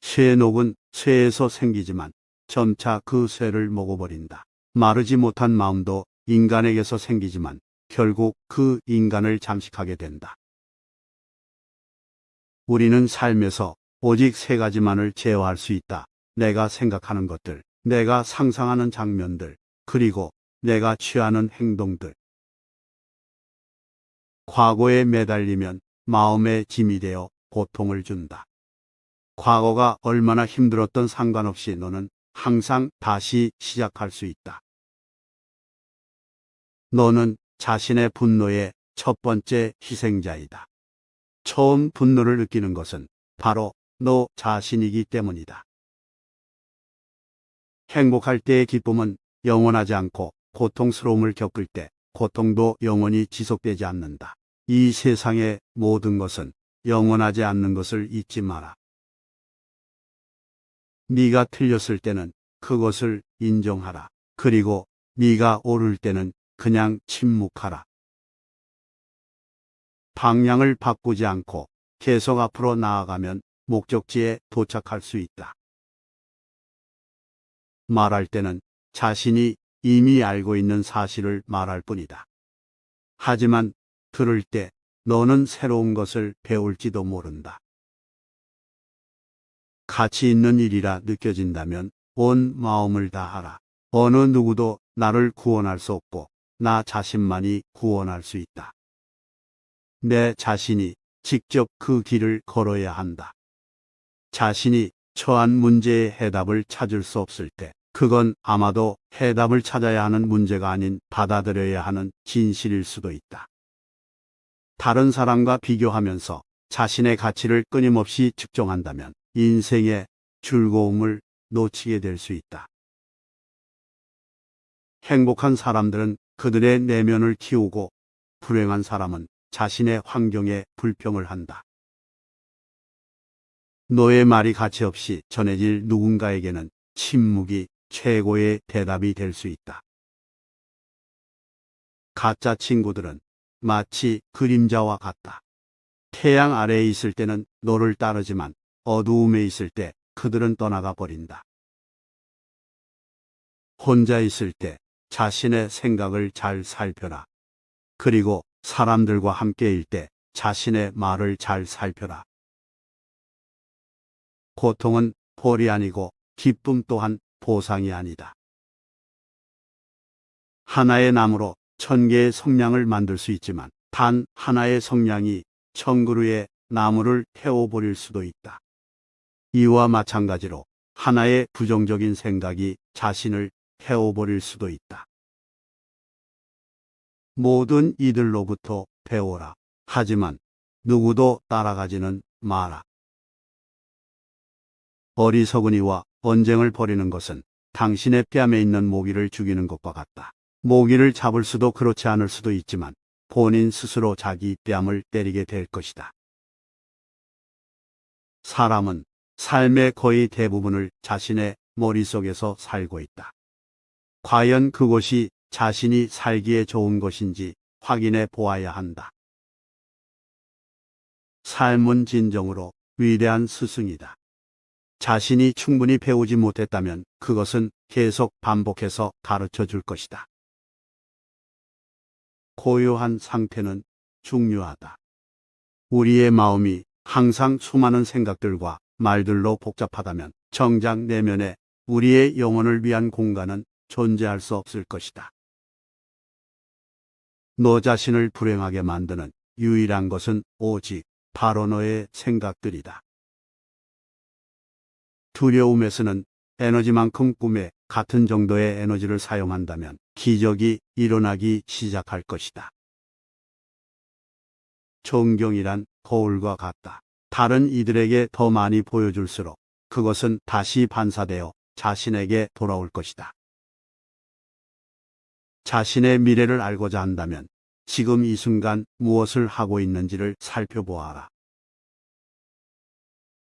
쇠녹은 쇠에서 생기지만 점차 그 쇠를 먹어버린다. 마르지 못한 마음도 인간에게서 생기지만 결국 그 인간을 잠식하게 된다. 우리는 삶에서 오직 세 가지만을 제어할 수 있다. 내가 생각하는 것들, 내가 상상하는 장면들, 그리고 내가 취하는 행동들. 과거에 매달리면 마음의 짐이 되어 고통을 준다. 과거가 얼마나 힘들었던 상관없이 너는 항상 다시 시작할 수 있다. 너는 자신의 분노의 첫 번째 희생자이다. 처음 분노를 느끼는 것은 바로 너 자신이기 때문이다. 행복할 때의 기쁨은 영원하지 않고 고통스러움을 겪을 때 고통도 영원히 지속되지 않는다. 이 세상의 모든 것은 영원하지 않는 것을 잊지 마라. 네가 틀렸을 때는 그것을 인정하라. 그리고 네가 옳을 때는 그냥 침묵하라. 방향을 바꾸지 않고 계속 앞으로 나아가면 목적지에 도착할 수 있다. 말할 때는 자신이 이미 알고 있는 사실을 말할 뿐이다. 하지만 들을 때 너는 새로운 것을 배울지도 모른다. 가치 있는 일이라 느껴진다면 온 마음을 다하라. 어느 누구도 나를 구원할 수 없고 나 자신만이 구원할 수 있다. 내 자신이 직접 그 길을 걸어야 한다. 자신이 처한 문제의 해답을 찾을 수 없을 때, 그건 아마도 해답을 찾아야 하는 문제가 아닌 받아들여야 하는 진실일 수도 있다. 다른 사람과 비교하면서 자신의 가치를 끊임없이 측정한다면 인생의 즐거움을 놓치게 될 수 있다. 행복한 사람들은 그들의 내면을 키우고, 불행한 사람은 자신의 환경에 불평을 한다. 너의 말이 가치 없이 전해질 누군가에게는 침묵이 최고의 대답이 될 수 있다. 가짜 친구들은 마치 그림자와 같다. 태양 아래에 있을 때는 너를 따르지만 어두움에 있을 때 그들은 떠나가 버린다. 혼자 있을 때 자신의 생각을 잘 살펴라. 그리고 사람들과 함께일 때 자신의 말을 잘 살펴라. 고통은 벌이 아니고 기쁨 또한 보상이 아니다. 하나의 나무로 1000개의 성냥을 만들 수 있지만 단 하나의 성냥이 1000그루의 나무를 태워버릴 수도 있다. 이와 마찬가지로 하나의 부정적인 생각이 자신을 태워버릴 수도 있다. 모든 이들로부터 배워라. 하지만 누구도 따라가지는 마라. 어리석은 이와 언쟁을 벌이는 것은 당신의 뺨에 있는 모기를 죽이는 것과 같다. 모기를 잡을 수도 그렇지 않을 수도 있지만 본인 스스로 자기 뺨을 때리게 될 것이다. 사람은 삶의 거의 대부분을 자신의 머릿속에서 살고 있다. 과연 그것이 자신이 살기에 좋은 것인지 확인해 보아야 한다. 삶은 진정으로 위대한 스승이다. 자신이 충분히 배우지 못했다면 그것은 계속 반복해서 가르쳐 줄 것이다. 고요한 상태는 중요하다. 우리의 마음이 항상 수많은 생각들과 말들로 복잡하다면 정작 내면에 우리의 영혼을 위한 공간은 존재할 수 없을 것이다. 너 자신을 불행하게 만드는 유일한 것은 오직 바로 너의 생각들이다. 두려움에서는 에너지만큼 꿈에 같은 정도의 에너지를 사용한다면 기적이 일어나기 시작할 것이다. 존경이란 거울과 같다. 다른 이들에게 더 많이 보여줄수록 그것은 다시 반사되어 자신에게 돌아올 것이다. 자신의 미래를 알고자 한다면 지금 이 순간 무엇을 하고 있는지를 살펴보아라.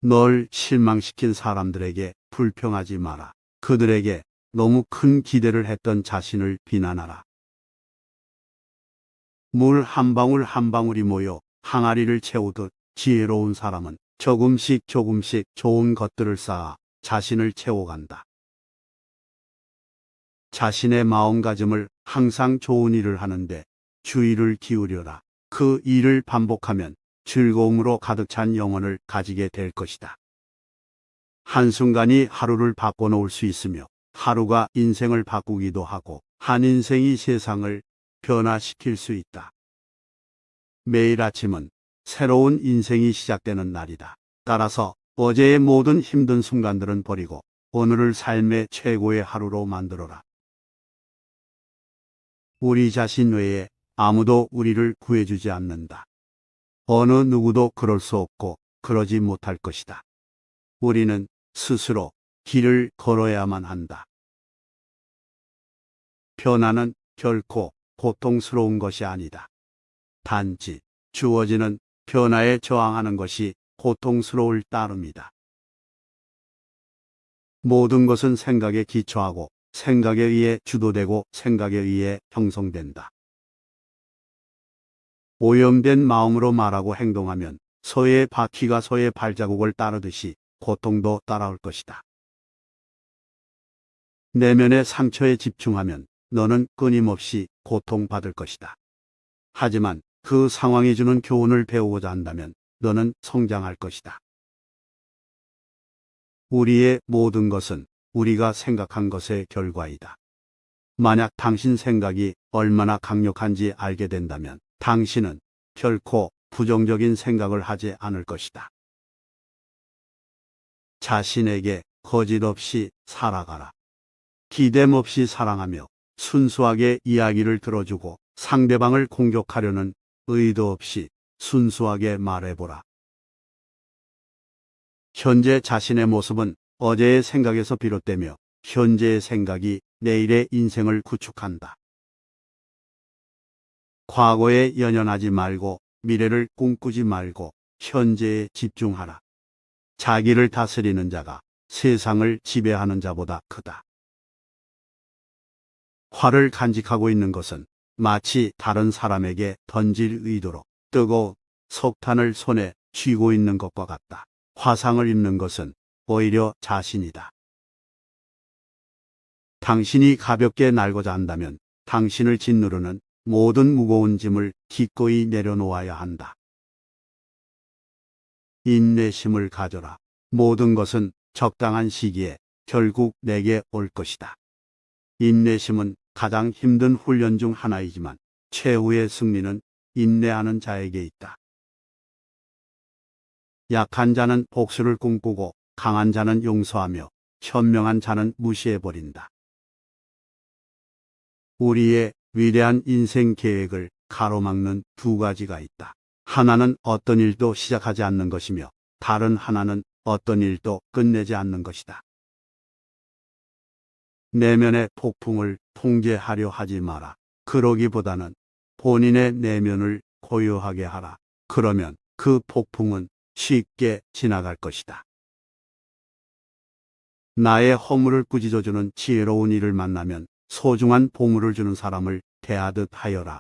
널 실망시킨 사람들에게 불평하지 마라. 그들에게 너무 큰 기대를 했던 자신을 비난하라. 물 한 방울 한 방울이 모여 항아리를 채우듯 지혜로운 사람은 조금씩 조금씩 좋은 것들을 쌓아 자신을 채워간다. 자신의 마음가짐을 항상 좋은 일을 하는데 주의를 기울여라. 그 일을 반복하면 즐거움으로 가득 찬 영혼을 가지게 될 것이다. 한순간이 하루를 바꿔놓을 수 있으며 하루가 인생을 바꾸기도 하고 한 인생이 세상을 변화시킬 수 있다. 매일 아침은 새로운 인생이 시작되는 날이다. 따라서 어제의 모든 힘든 순간들은 버리고 오늘을 삶의 최고의 하루로 만들어라. 우리 자신 외에 아무도 우리를 구해주지 않는다. 어느 누구도 그럴 수 없고 그러지 못할 것이다. 우리는 스스로 길을 걸어야만 한다. 변화는 결코 고통스러운 것이 아니다. 단지 주어지는 변화에 저항하는 것이 고통스러울 따름이다. 모든 것은 생각에 기초하고 생각에 의해 주도되고 생각에 의해 형성된다. 오염된 마음으로 말하고 행동하면 소의 바퀴가 소의 발자국을 따르듯이 고통도 따라올 것이다. 내면의 상처에 집중하면 너는 끊임없이 고통받을 것이다. 하지만 그 상황이 주는 교훈을 배우고자 한다면 너는 성장할 것이다. 우리의 모든 것은 우리가 생각한 것의 결과이다. 만약 당신 생각이 얼마나 강력한지 알게 된다면 당신은 결코 부정적인 생각을 하지 않을 것이다. 자신에게 거짓 없이 살아가라. 기댐 없이 사랑하며 순수하게 이야기를 들어주고 상대방을 공격하려는 의도 없이 순수하게 말해보라. 현재 자신의 모습은 어제의 생각에서 비롯되며 현재의 생각이 내일의 인생을 구축한다. 과거에 연연하지 말고 미래를 꿈꾸지 말고 현재에 집중하라. 자기를 다스리는 자가 세상을 지배하는 자보다 크다. 활을 간직하고 있는 것은 마치 다른 사람에게 던질 의도로 뜨거운 석탄을 손에 쥐고 있는 것과 같다. 화상을 입는 것은 오히려 자신이다. 당신이 가볍게 날고자 한다면 당신을 짓누르는 모든 무거운 짐을 기꺼이 내려놓아야 한다. 인내심을 가져라. 모든 것은 적당한 시기에 결국 내게 올 것이다. 인내심은 가장 힘든 훈련 중 하나이지만 최후의 승리는 인내하는 자에게 있다. 약한 자는 복수를 꿈꾸고 강한 자는 용서하며 현명한 자는 무시해버린다. 우리의 위대한 인생 계획을 가로막는 두 가지가 있다. 하나는 어떤 일도 시작하지 않는 것이며 다른 하나는 어떤 일도 끝내지 않는 것이다. 내면의 폭풍을 통제하려 하지 마라. 그러기보다는 본인의 내면을 고요하게 하라. 그러면 그 폭풍은 쉽게 지나갈 것이다. 나의 허물을 꾸짖어주는 지혜로운 이를 만나면 소중한 보물을 주는 사람을 대하듯 하여라.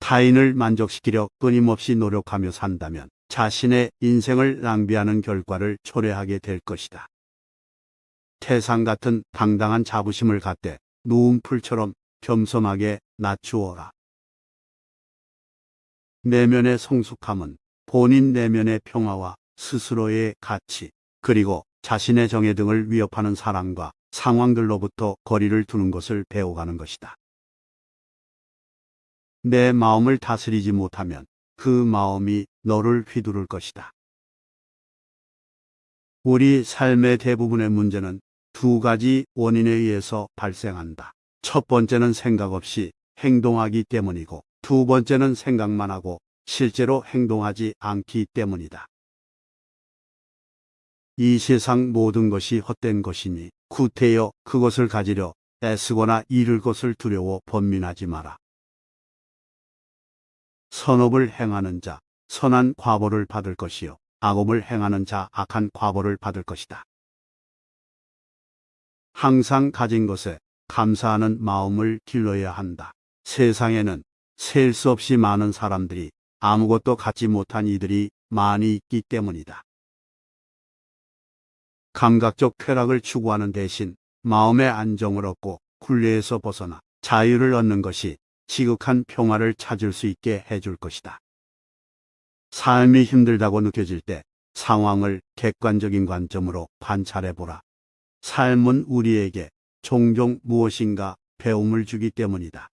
타인을 만족시키려 끊임없이 노력하며 산다면 자신의 인생을 낭비하는 결과를 초래하게 될 것이다. 태상 같은 당당한 자부심을 갖되 누운 풀처럼 겸손하게 낮추어라. 내면의 성숙함은 본인 내면의 평화와 스스로의 가치, 그리고 자신의 정의 등을 위협하는 사람과 상황들로부터 거리를 두는 것을 배워가는 것이다. 내 마음을 다스리지 못하면 그 마음이 너를 휘두를 것이다. 우리 삶의 대부분의 문제는 두 가지 원인에 의해서 발생한다. 첫 번째는 생각 없이 행동하기 때문이고 두 번째는 생각만 하고 실제로 행동하지 않기 때문이다. 이 세상 모든 것이 헛된 것이니 구태여 그것을 가지려 애쓰거나 잃을 것을 두려워 번민하지 마라. 선업을 행하는 자 선한 과보를 받을 것이요 악업을 행하는 자 악한 과보를 받을 것이다. 항상 가진 것에 감사하는 마음을 길러야 한다. 세상에는 셀 수 없이 많은 사람들이 아무것도 갖지 못한 이들이 많이 있기 때문이다. 감각적 쾌락을 추구하는 대신 마음의 안정을 얻고 굴레에서 벗어나 자유를 얻는 것이 지극한 평화를 찾을 수 있게 해줄 것이다. 삶이 힘들다고 느껴질 때 상황을 객관적인 관점으로 관찰해보라. 삶은 우리에게 종종 무엇인가 배움을 주기 때문이다.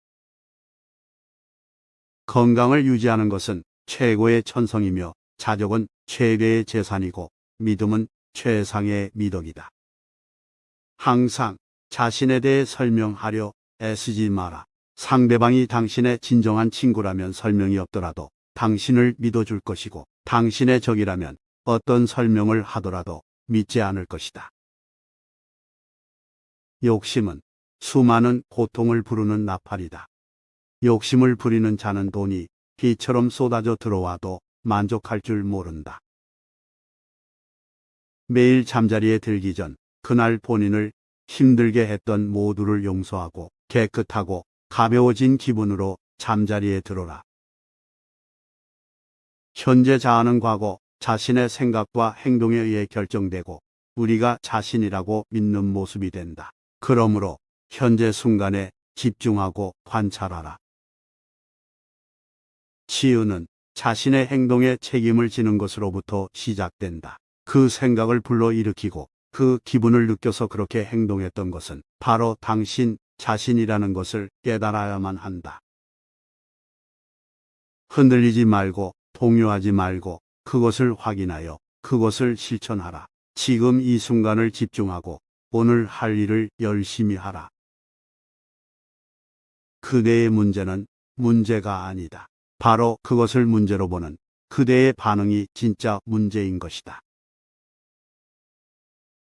건강을 유지하는 것은 최고의 천성이며 자족은 최대의 재산이고 믿음은 최상의 미덕이다. 항상 자신에 대해 설명하려 애쓰지 마라. 상대방이 당신의 진정한 친구라면 설명이 없더라도 당신을 믿어줄 것이고 당신의 적이라면 어떤 설명을 하더라도 믿지 않을 것이다. 욕심은 수많은 고통을 부르는 나팔이다. 욕심을 부리는 자는 돈이 비처럼 쏟아져 들어와도 만족할 줄 모른다. 매일 잠자리에 들기 전 그날 본인을 힘들게 했던 모두를 용서하고 깨끗하고 가벼워진 기분으로 잠자리에 들어라. 현재 자아는 과거 자신의 생각과 행동에 의해 결정되고 우리가 자신이라고 믿는 모습이 된다. 그러므로 현재 순간에 집중하고 관찰하라. 치유는 자신의 행동에 책임을 지는 것으로부터 시작된다. 그 생각을 불러일으키고 그 기분을 느껴서 그렇게 행동했던 것은 바로 당신 자신이라는 것을 깨달아야만 한다. 흔들리지 말고 동요하지 말고 그것을 확인하여 그것을 실천하라. 지금 이 순간을 집중하고 오늘 할 일을 열심히 하라. 그대의 문제는 문제가 아니다. 바로 그것을 문제로 보는 그대의 반응이 진짜 문제인 것이다.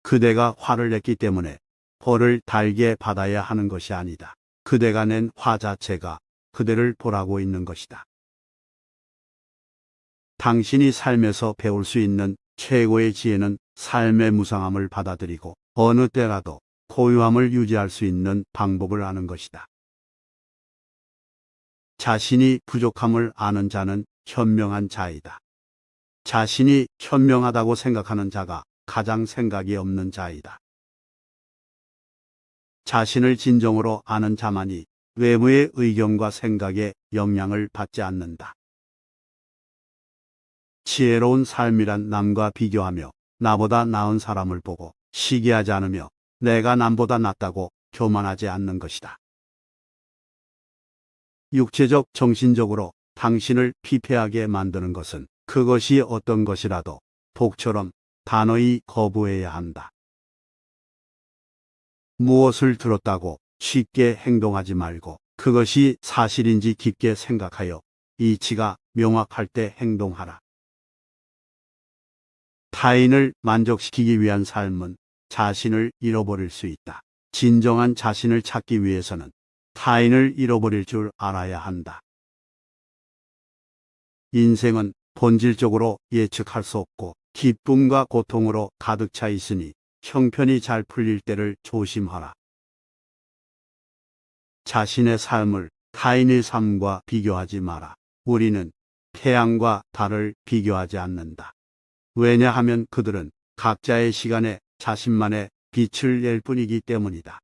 그대가 화를 냈기 때문에 벌을 달게 받아야 하는 것이 아니다. 그대가 낸 화 자체가 그대를 보라고 있는 것이다. 당신이 삶에서 배울 수 있는 최고의 지혜는 삶의 무상함을 받아들이고 어느 때라도 고요함을 유지할 수 있는 방법을 아는 것이다. 자신이 부족함을 아는 자는 현명한 자이다. 자신이 현명하다고 생각하는 자가 가장 생각이 없는 자이다. 자신을 진정으로 아는 자만이 외부의 의견과 생각에 영향을 받지 않는다. 지혜로운 삶이란 남과 비교하며 나보다 나은 사람을 보고 시기하지 않으며 내가 남보다 낫다고 교만하지 않는 것이다. 육체적, 정신적으로 당신을 피폐하게 만드는 것은 그것이 어떤 것이라도 독처럼 단호히 거부해야 한다. 무엇을 들었다고 쉽게 행동하지 말고 그것이 사실인지 깊게 생각하여 이치가 명확할 때 행동하라. 타인을 만족시키기 위한 삶은 자신을 잃어버릴 수 있다. 진정한 자신을 찾기 위해서는 타인을 잃어버릴 줄 알아야 한다. 인생은 본질적으로 예측할 수 없고 기쁨과 고통으로 가득 차 있으니 형편이 잘 풀릴 때를 조심하라. 자신의 삶을 타인의 삶과 비교하지 마라. 우리는 태양과 달을 비교하지 않는다. 왜냐하면 그들은 각자의 시간에 자신만의 빛을 낼 뿐이기 때문이다.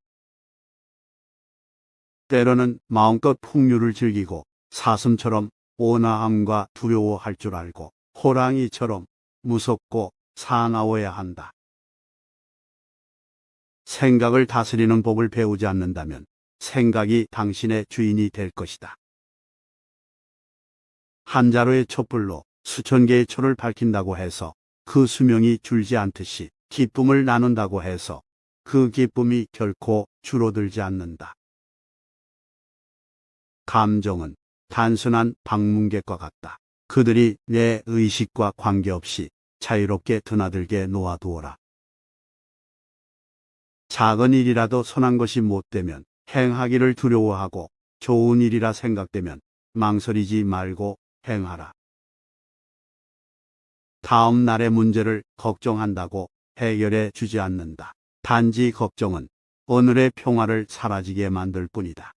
때로는 마음껏 풍류를 즐기고 사슴처럼 온화함과 두려워할 줄 알고 호랑이처럼 무섭고 사나워야 한다. 생각을 다스리는 법을 배우지 않는다면 생각이 당신의 주인이 될 것이다. 한 자루의 촛불로 수천 개의 초를 밝힌다고 해서 그 수명이 줄지 않듯이 기쁨을 나눈다고 해서 그 기쁨이 결코 줄어들지 않는다. 감정은 단순한 방문객과 같다. 그들이 내 의식과 관계없이 자유롭게 드나들게 놓아두어라. 작은 일이라도 선한 것이 못되면 행하기를 두려워하고 좋은 일이라 생각되면 망설이지 말고 행하라. 다음 날의 문제를 걱정한다고 해결해 주지 않는다. 단지 걱정은 오늘의 평화를 사라지게 만들 뿐이다.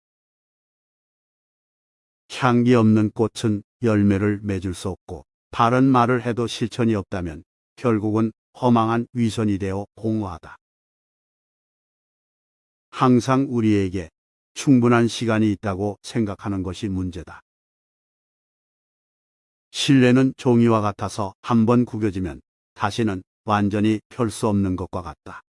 향기 없는 꽃은 열매를 맺을 수 없고 바른 말을 해도 실천이 없다면 결국은 허망한 위선이 되어 공허하다. 항상 우리에게 충분한 시간이 있다고 생각하는 것이 문제다. 실내는 종이와 같아서 한번 구겨지면 다시는 완전히 펼 수 없는 것과 같다.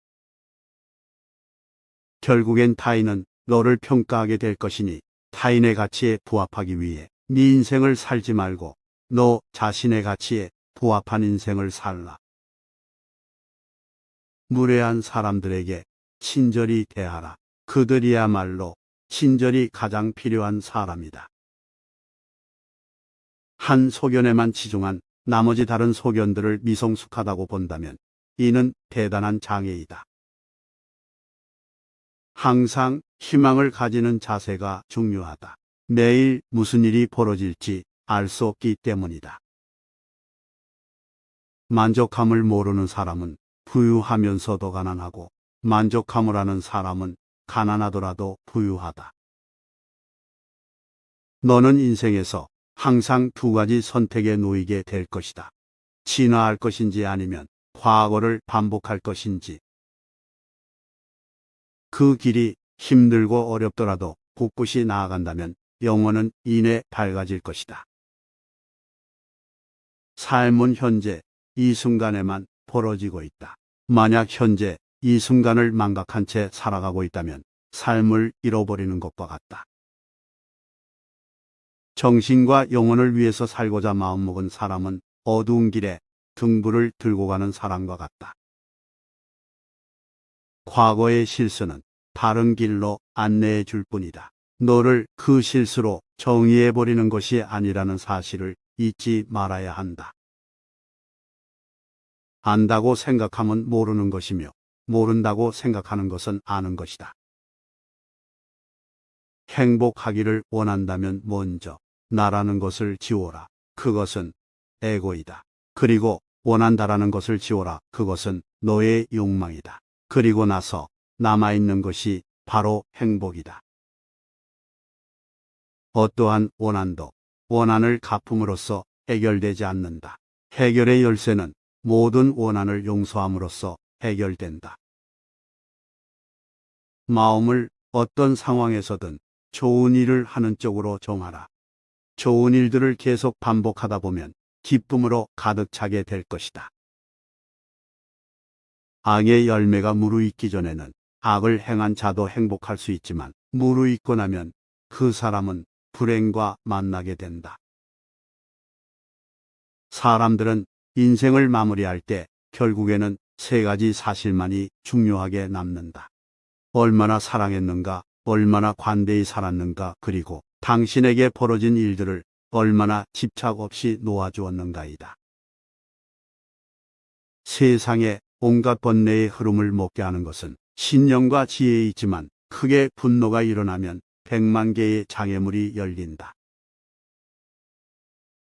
결국엔 타인은 너를 평가하게 될 것이니 타인의 가치에 부합하기 위해 네 인생을 살지 말고 너 자신의 가치에 부합한 인생을 살라. 무례한 사람들에게 친절히 대하라. 그들이야말로 친절이 가장 필요한 사람이다. 한 소견에만 치중한 나머지 다른 소견들을 미성숙하다고 본다면 이는 대단한 장애이다. 항상 희망을 가지는 자세가 중요하다. 내일 무슨 일이 벌어질지 알 수 없기 때문이다. 만족함을 모르는 사람은 부유하면서도 가난하고 만족함을 아는 사람은 가난하더라도 부유하다. 너는 인생에서 항상 두 가지 선택에 놓이게 될 것이다. 진화할 것인지 아니면 과거를 반복할 것인지. 그 길이 힘들고 어렵더라도 꿋꿋이 나아간다면 영혼은 이내 밝아질 것이다. 삶은 현재 이 순간에만 벌어지고 있다. 만약 현재 이 순간을 망각한 채 살아가고 있다면 삶을 잃어버리는 것과 같다. 정신과 영혼을 위해서 살고자 마음먹은 사람은 어두운 길에 등불을 들고 가는 사람과 같다. 과거의 실수는 다른 길로 안내해 줄 뿐이다. 너를 그 실수로 정의해 버리는 것이 아니라는 사실을 잊지 말아야 한다. 안다고 생각하면 모르는 것이며 모른다고 생각하는 것은 아는 것이다. 행복하기를 원한다면 먼저 나라는 것을 지워라. 그것은 에고이다. 그리고 원한다라는 것을 지워라. 그것은 너의 욕망이다. 그리고 나서 남아있는 것이 바로 행복이다. 어떠한 원한도 원한을 갚음으로써 해결되지 않는다. 해결의 열쇠는 모든 원한을 용서함으로써 해결된다. 마음을 어떤 상황에서든 좋은 일을 하는 쪽으로 정하라. 좋은 일들을 계속 반복하다 보면 기쁨으로 가득 차게 될 것이다. 악의 열매가 무르익기 전에는 악을 행한 자도 행복할 수 있지만 무르익고 나면 그 사람은 불행과 만나게 된다. 사람들은 인생을 마무리할 때 결국에는 세 가지 사실만이 중요하게 남는다. 얼마나 사랑했는가, 얼마나 관대히 살았는가, 그리고 당신에게 벌어진 일들을 얼마나 집착 없이 놓아주었는가이다. 세상에 온갖 번뇌의 흐름을 먹게 하는 것은 신념과 지혜에 있지만 크게 분노가 일어나면 100만 개의 장애물이 열린다.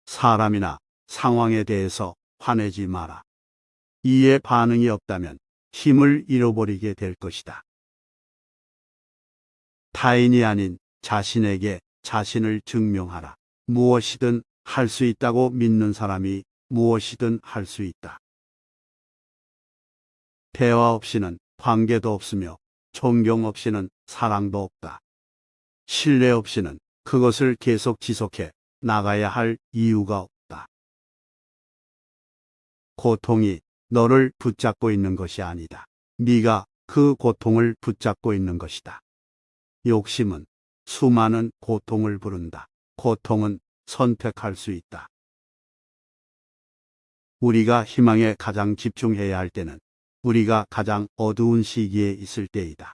사람이나 상황에 대해서 화내지 마라. 이에 반응이 없다면 힘을 잃어버리게 될 것이다. 타인이 아닌 자신에게 자신을 증명하라. 무엇이든 할 수 있다고 믿는 사람이 무엇이든 할 수 있다. 대화 없이는 관계도 없으며 존경 없이는 사랑도 없다. 신뢰 없이는 그것을 계속 지속해 나가야 할 이유가 없다. 고통이 너를 붙잡고 있는 것이 아니다. 네가 그 고통을 붙잡고 있는 것이다. 욕심은 수많은 고통을 부른다. 고통은 선택할 수 있다. 우리가 희망에 가장 집중해야 할 때는 우리가 가장 어두운 시기에 있을 때이다.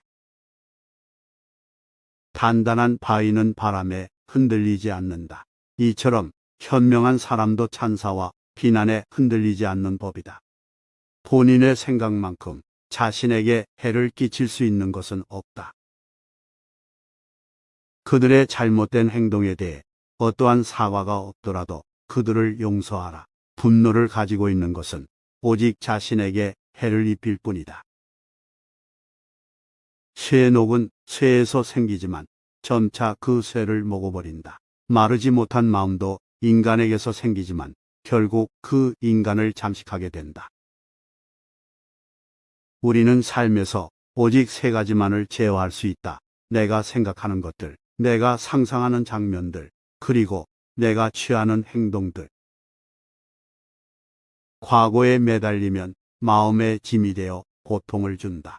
단단한 바위는 바람에 흔들리지 않는다. 이처럼 현명한 사람도 찬사와 비난에 흔들리지 않는 법이다. 본인의 생각만큼 자신에게 해를 끼칠 수 있는 것은 없다. 그들의 잘못된 행동에 대해 어떠한 사과가 없더라도 그들을 용서하라. 분노를 가지고 있는 것은 오직 자신에게 해를 입힐 뿐이다. 쇠녹은 쇠에서 생기지만 점차 그 쇠를 먹어버린다. 마르지 못한 마음도 인간에게서 생기지만 결국 그 인간을 잠식하게 된다. 우리는 삶에서 오직 세 가지만을 제어할 수 있다. 내가 생각하는 것들, 내가 상상하는 장면들, 그리고 내가 취하는 행동들. 과거에 매달리면 마음의 짐이 되어 고통을 준다.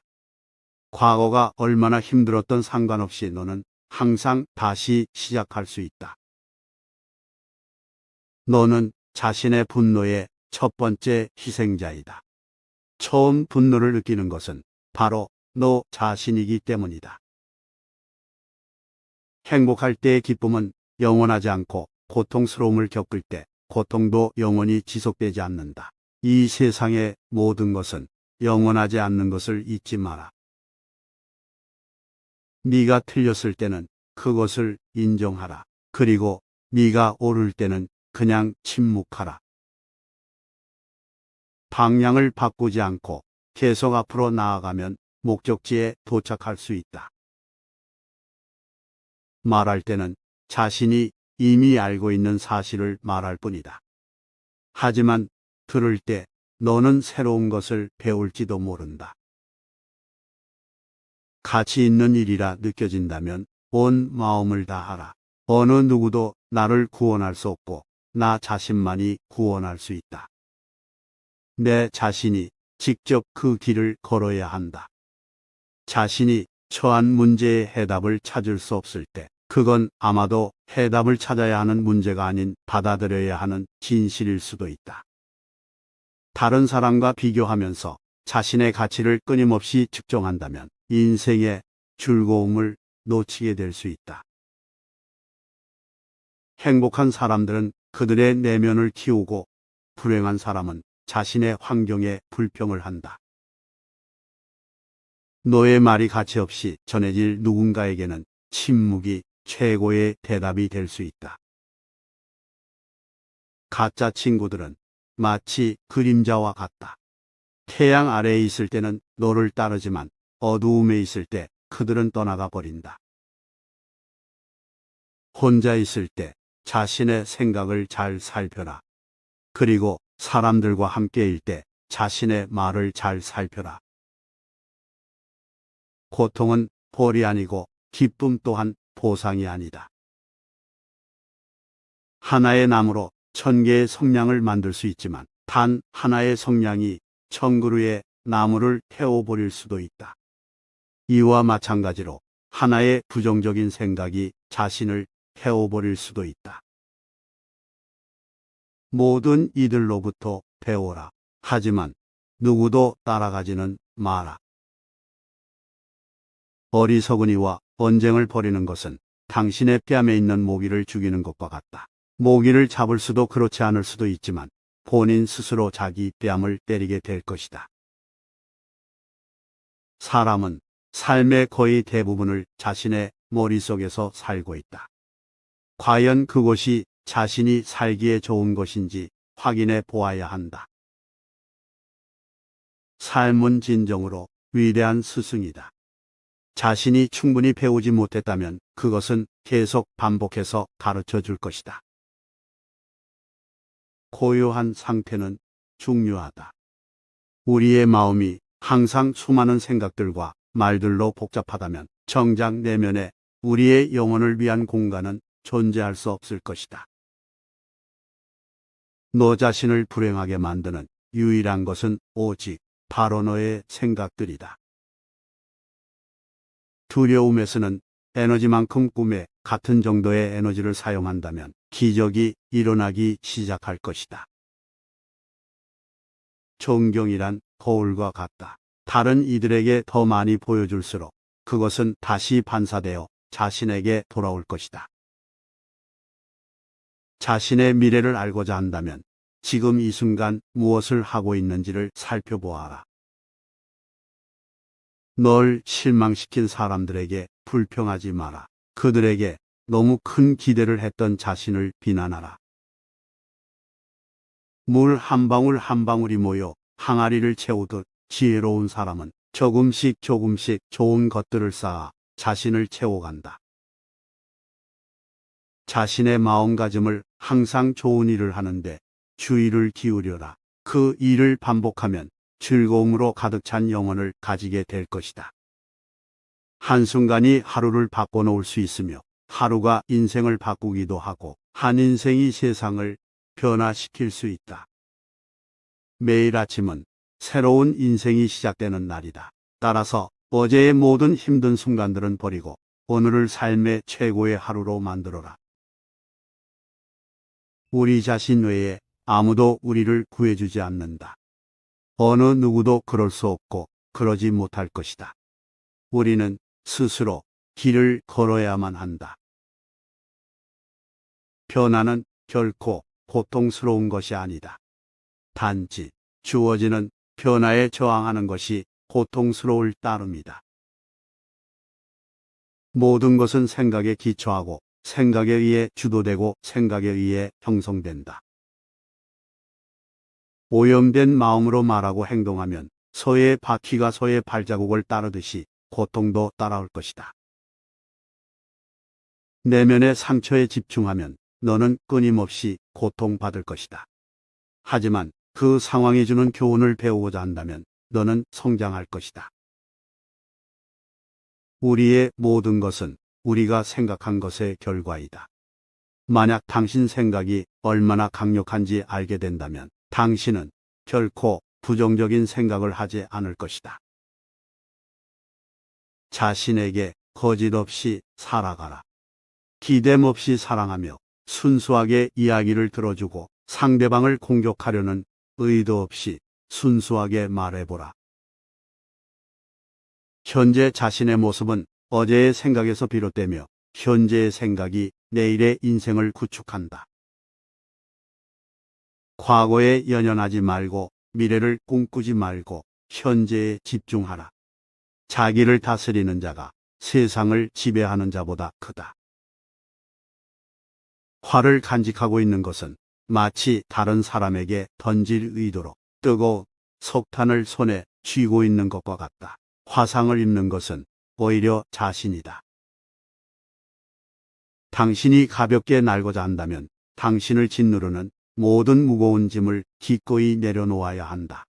과거가 얼마나 힘들었던 상관없이 너는 항상 다시 시작할 수 있다. 너는 자신의 분노의 첫 번째 희생자이다. 처음 분노를 느끼는 것은 바로 너 자신이기 때문이다. 행복할 때의 기쁨은 영원하지 않고 고통스러움을 겪을 때 고통도 영원히 지속되지 않는다. 이 세상의 모든 것은 영원하지 않는 것을 잊지 마라. 네가 틀렸을 때는 그것을 인정하라. 그리고 네가 옳을 때는 그냥 침묵하라. 방향을 바꾸지 않고 계속 앞으로 나아가면 목적지에 도착할 수 있다. 말할 때는 자신이 이미 알고 있는 사실을 말할 뿐이다. 하지만 들을 때 너는 새로운 것을 배울지도 모른다. 가치 있는 일이라 느껴진다면 온 마음을 다하라. 어느 누구도 나를 구원할 수 없고 나 자신만이 구원할 수 있다. 내 자신이 직접 그 길을 걸어야 한다. 자신이 처한 문제의 해답을 찾을 수 없을 때 그건 아마도 해답을 찾아야 하는 문제가 아닌 받아들여야 하는 진실일 수도 있다. 다른 사람과 비교하면서 자신의 가치를 끊임없이 측정한다면 인생의 즐거움을 놓치게 될 수 있다. 행복한 사람들은 그들의 내면을 키우고 불행한 사람은 자신의 환경에 불평을 한다. 너의 말이 가치 없이 전해질 누군가에게는 침묵이 최고의 대답이 될 수 있다. 가짜 친구들은 마치 그림자와 같다. 태양 아래에 있을 때는 너를 따르지만 어두움에 있을 때 그들은 떠나가 버린다. 혼자 있을 때 자신의 생각을 잘 살펴라. 그리고 사람들과 함께일 때 자신의 말을 잘 살펴라. 고통은 벌이 아니고 기쁨 또한 보상이 아니다. 하나의 나무로 1000개의 성냥을 만들 수 있지만 단 하나의 성냥이 1000그루의 나무를 태워버릴 수도 있다. 이와 마찬가지로 하나의 부정적인 생각이 자신을 태워버릴 수도 있다. 모든 이들로부터 배워라. 하지만 누구도 따라가지는 마라. 어리석은이와 언쟁을 벌이는 것은 당신의 뺨에 있는 모기를 죽이는 것과 같다. 모기를 잡을 수도 그렇지 않을 수도 있지만 본인 스스로 자기 뺨을 때리게 될 것이다. 사람은 삶의 거의 대부분을 자신의 머릿속에서 살고 있다. 과연 그것이 자신이 살기에 좋은 것인지 확인해 보아야 한다. 삶은 진정으로 위대한 스승이다. 자신이 충분히 배우지 못했다면 그것은 계속 반복해서 가르쳐 줄 것이다. 고요한 상태는 중요하다. 우리의 마음이 항상 수많은 생각들과 말들로 복잡하다면 정작 내면에 우리의 영혼을 위한 공간은 존재할 수 없을 것이다. 너 자신을 불행하게 만드는 유일한 것은 오직 바로 너의 생각들이다. 두려움에서는 에너지만큼 꿈에 같은 정도의 에너지를 사용한다면 기적이 일어나기 시작할 것이다. 존경이란 거울과 같다. 다른 이들에게 더 많이 보여줄수록 그것은 다시 반사되어 자신에게 돌아올 것이다. 자신의 미래를 알고자 한다면 지금 이 순간 무엇을 하고 있는지를 살펴보아라. 널 실망시킨 사람들에게 불평하지 마라. 그들에게 너무 큰 기대를 했던 자신을 비난하라. 물 한 방울 한 방울이 모여 항아리를 채우듯 지혜로운 사람은 조금씩 좋은 것들을 쌓아 자신을 채워간다. 자신의 마음가짐을 항상 좋은 일을 하는데 주의를 기울여라. 그 일을 반복하면 즐거움으로 가득 찬 영혼을 가지게 될 것이다. 한순간이 하루를 바꿔놓을 수 있으며 하루가 인생을 바꾸기도 하고 한 인생이 세상을 변화시킬 수 있다. 매일 아침은 새로운 인생이 시작되는 날이다. 따라서 어제의 모든 힘든 순간들은 버리고 오늘을 삶의 최고의 하루로 만들어라. 우리 자신 외에 아무도 우리를 구해주지 않는다. 어느 누구도 그럴 수 없고 그러지 못할 것이다. 우리는 스스로 길을 걸어야만 한다. 변화는 결코 고통스러운 것이 아니다. 단지 주어지는 변화에 저항하는 것이 고통스러울 따름이다. 모든 것은 생각에 기초하고 생각에 의해 주도되고 생각에 의해 형성된다. 오염된 마음으로 말하고 행동하면 소의 바퀴가 소의 발자국을 따르듯이 고통도 따라올 것이다. 내면의 상처에 집중하면 너는 끊임없이 고통받을 것이다. 하지만 그 상황이 주는 교훈을 배우고자 한다면 너는 성장할 것이다. 우리의 모든 것은 우리가 생각한 것의 결과이다. 만약 당신 생각이 얼마나 강력한지 알게 된다면 당신은 결코 부정적인 생각을 하지 않을 것이다. 자신에게 거짓 없이 살아가라. 기댐 없이 사랑하며 순수하게 이야기를 들어주고 상대방을 공격하려는 의도 없이 순수하게 말해보라. 현재 자신의 모습은 어제의 생각에서 비롯되며 현재의 생각이 내일의 인생을 구축한다. 과거에 연연하지 말고 미래를 꿈꾸지 말고 현재에 집중하라. 자기를 다스리는 자가 세상을 지배하는 자보다 크다. 활을 간직하고 있는 것은 마치 다른 사람에게 던질 의도로 뜨거운 석탄을 손에 쥐고 있는 것과 같다. 화상을 입는 것은 오히려 자신이다. 당신이 가볍게 날고자 한다면 당신을 짓누르는 모든 무거운 짐을 기꺼이 내려놓아야 한다.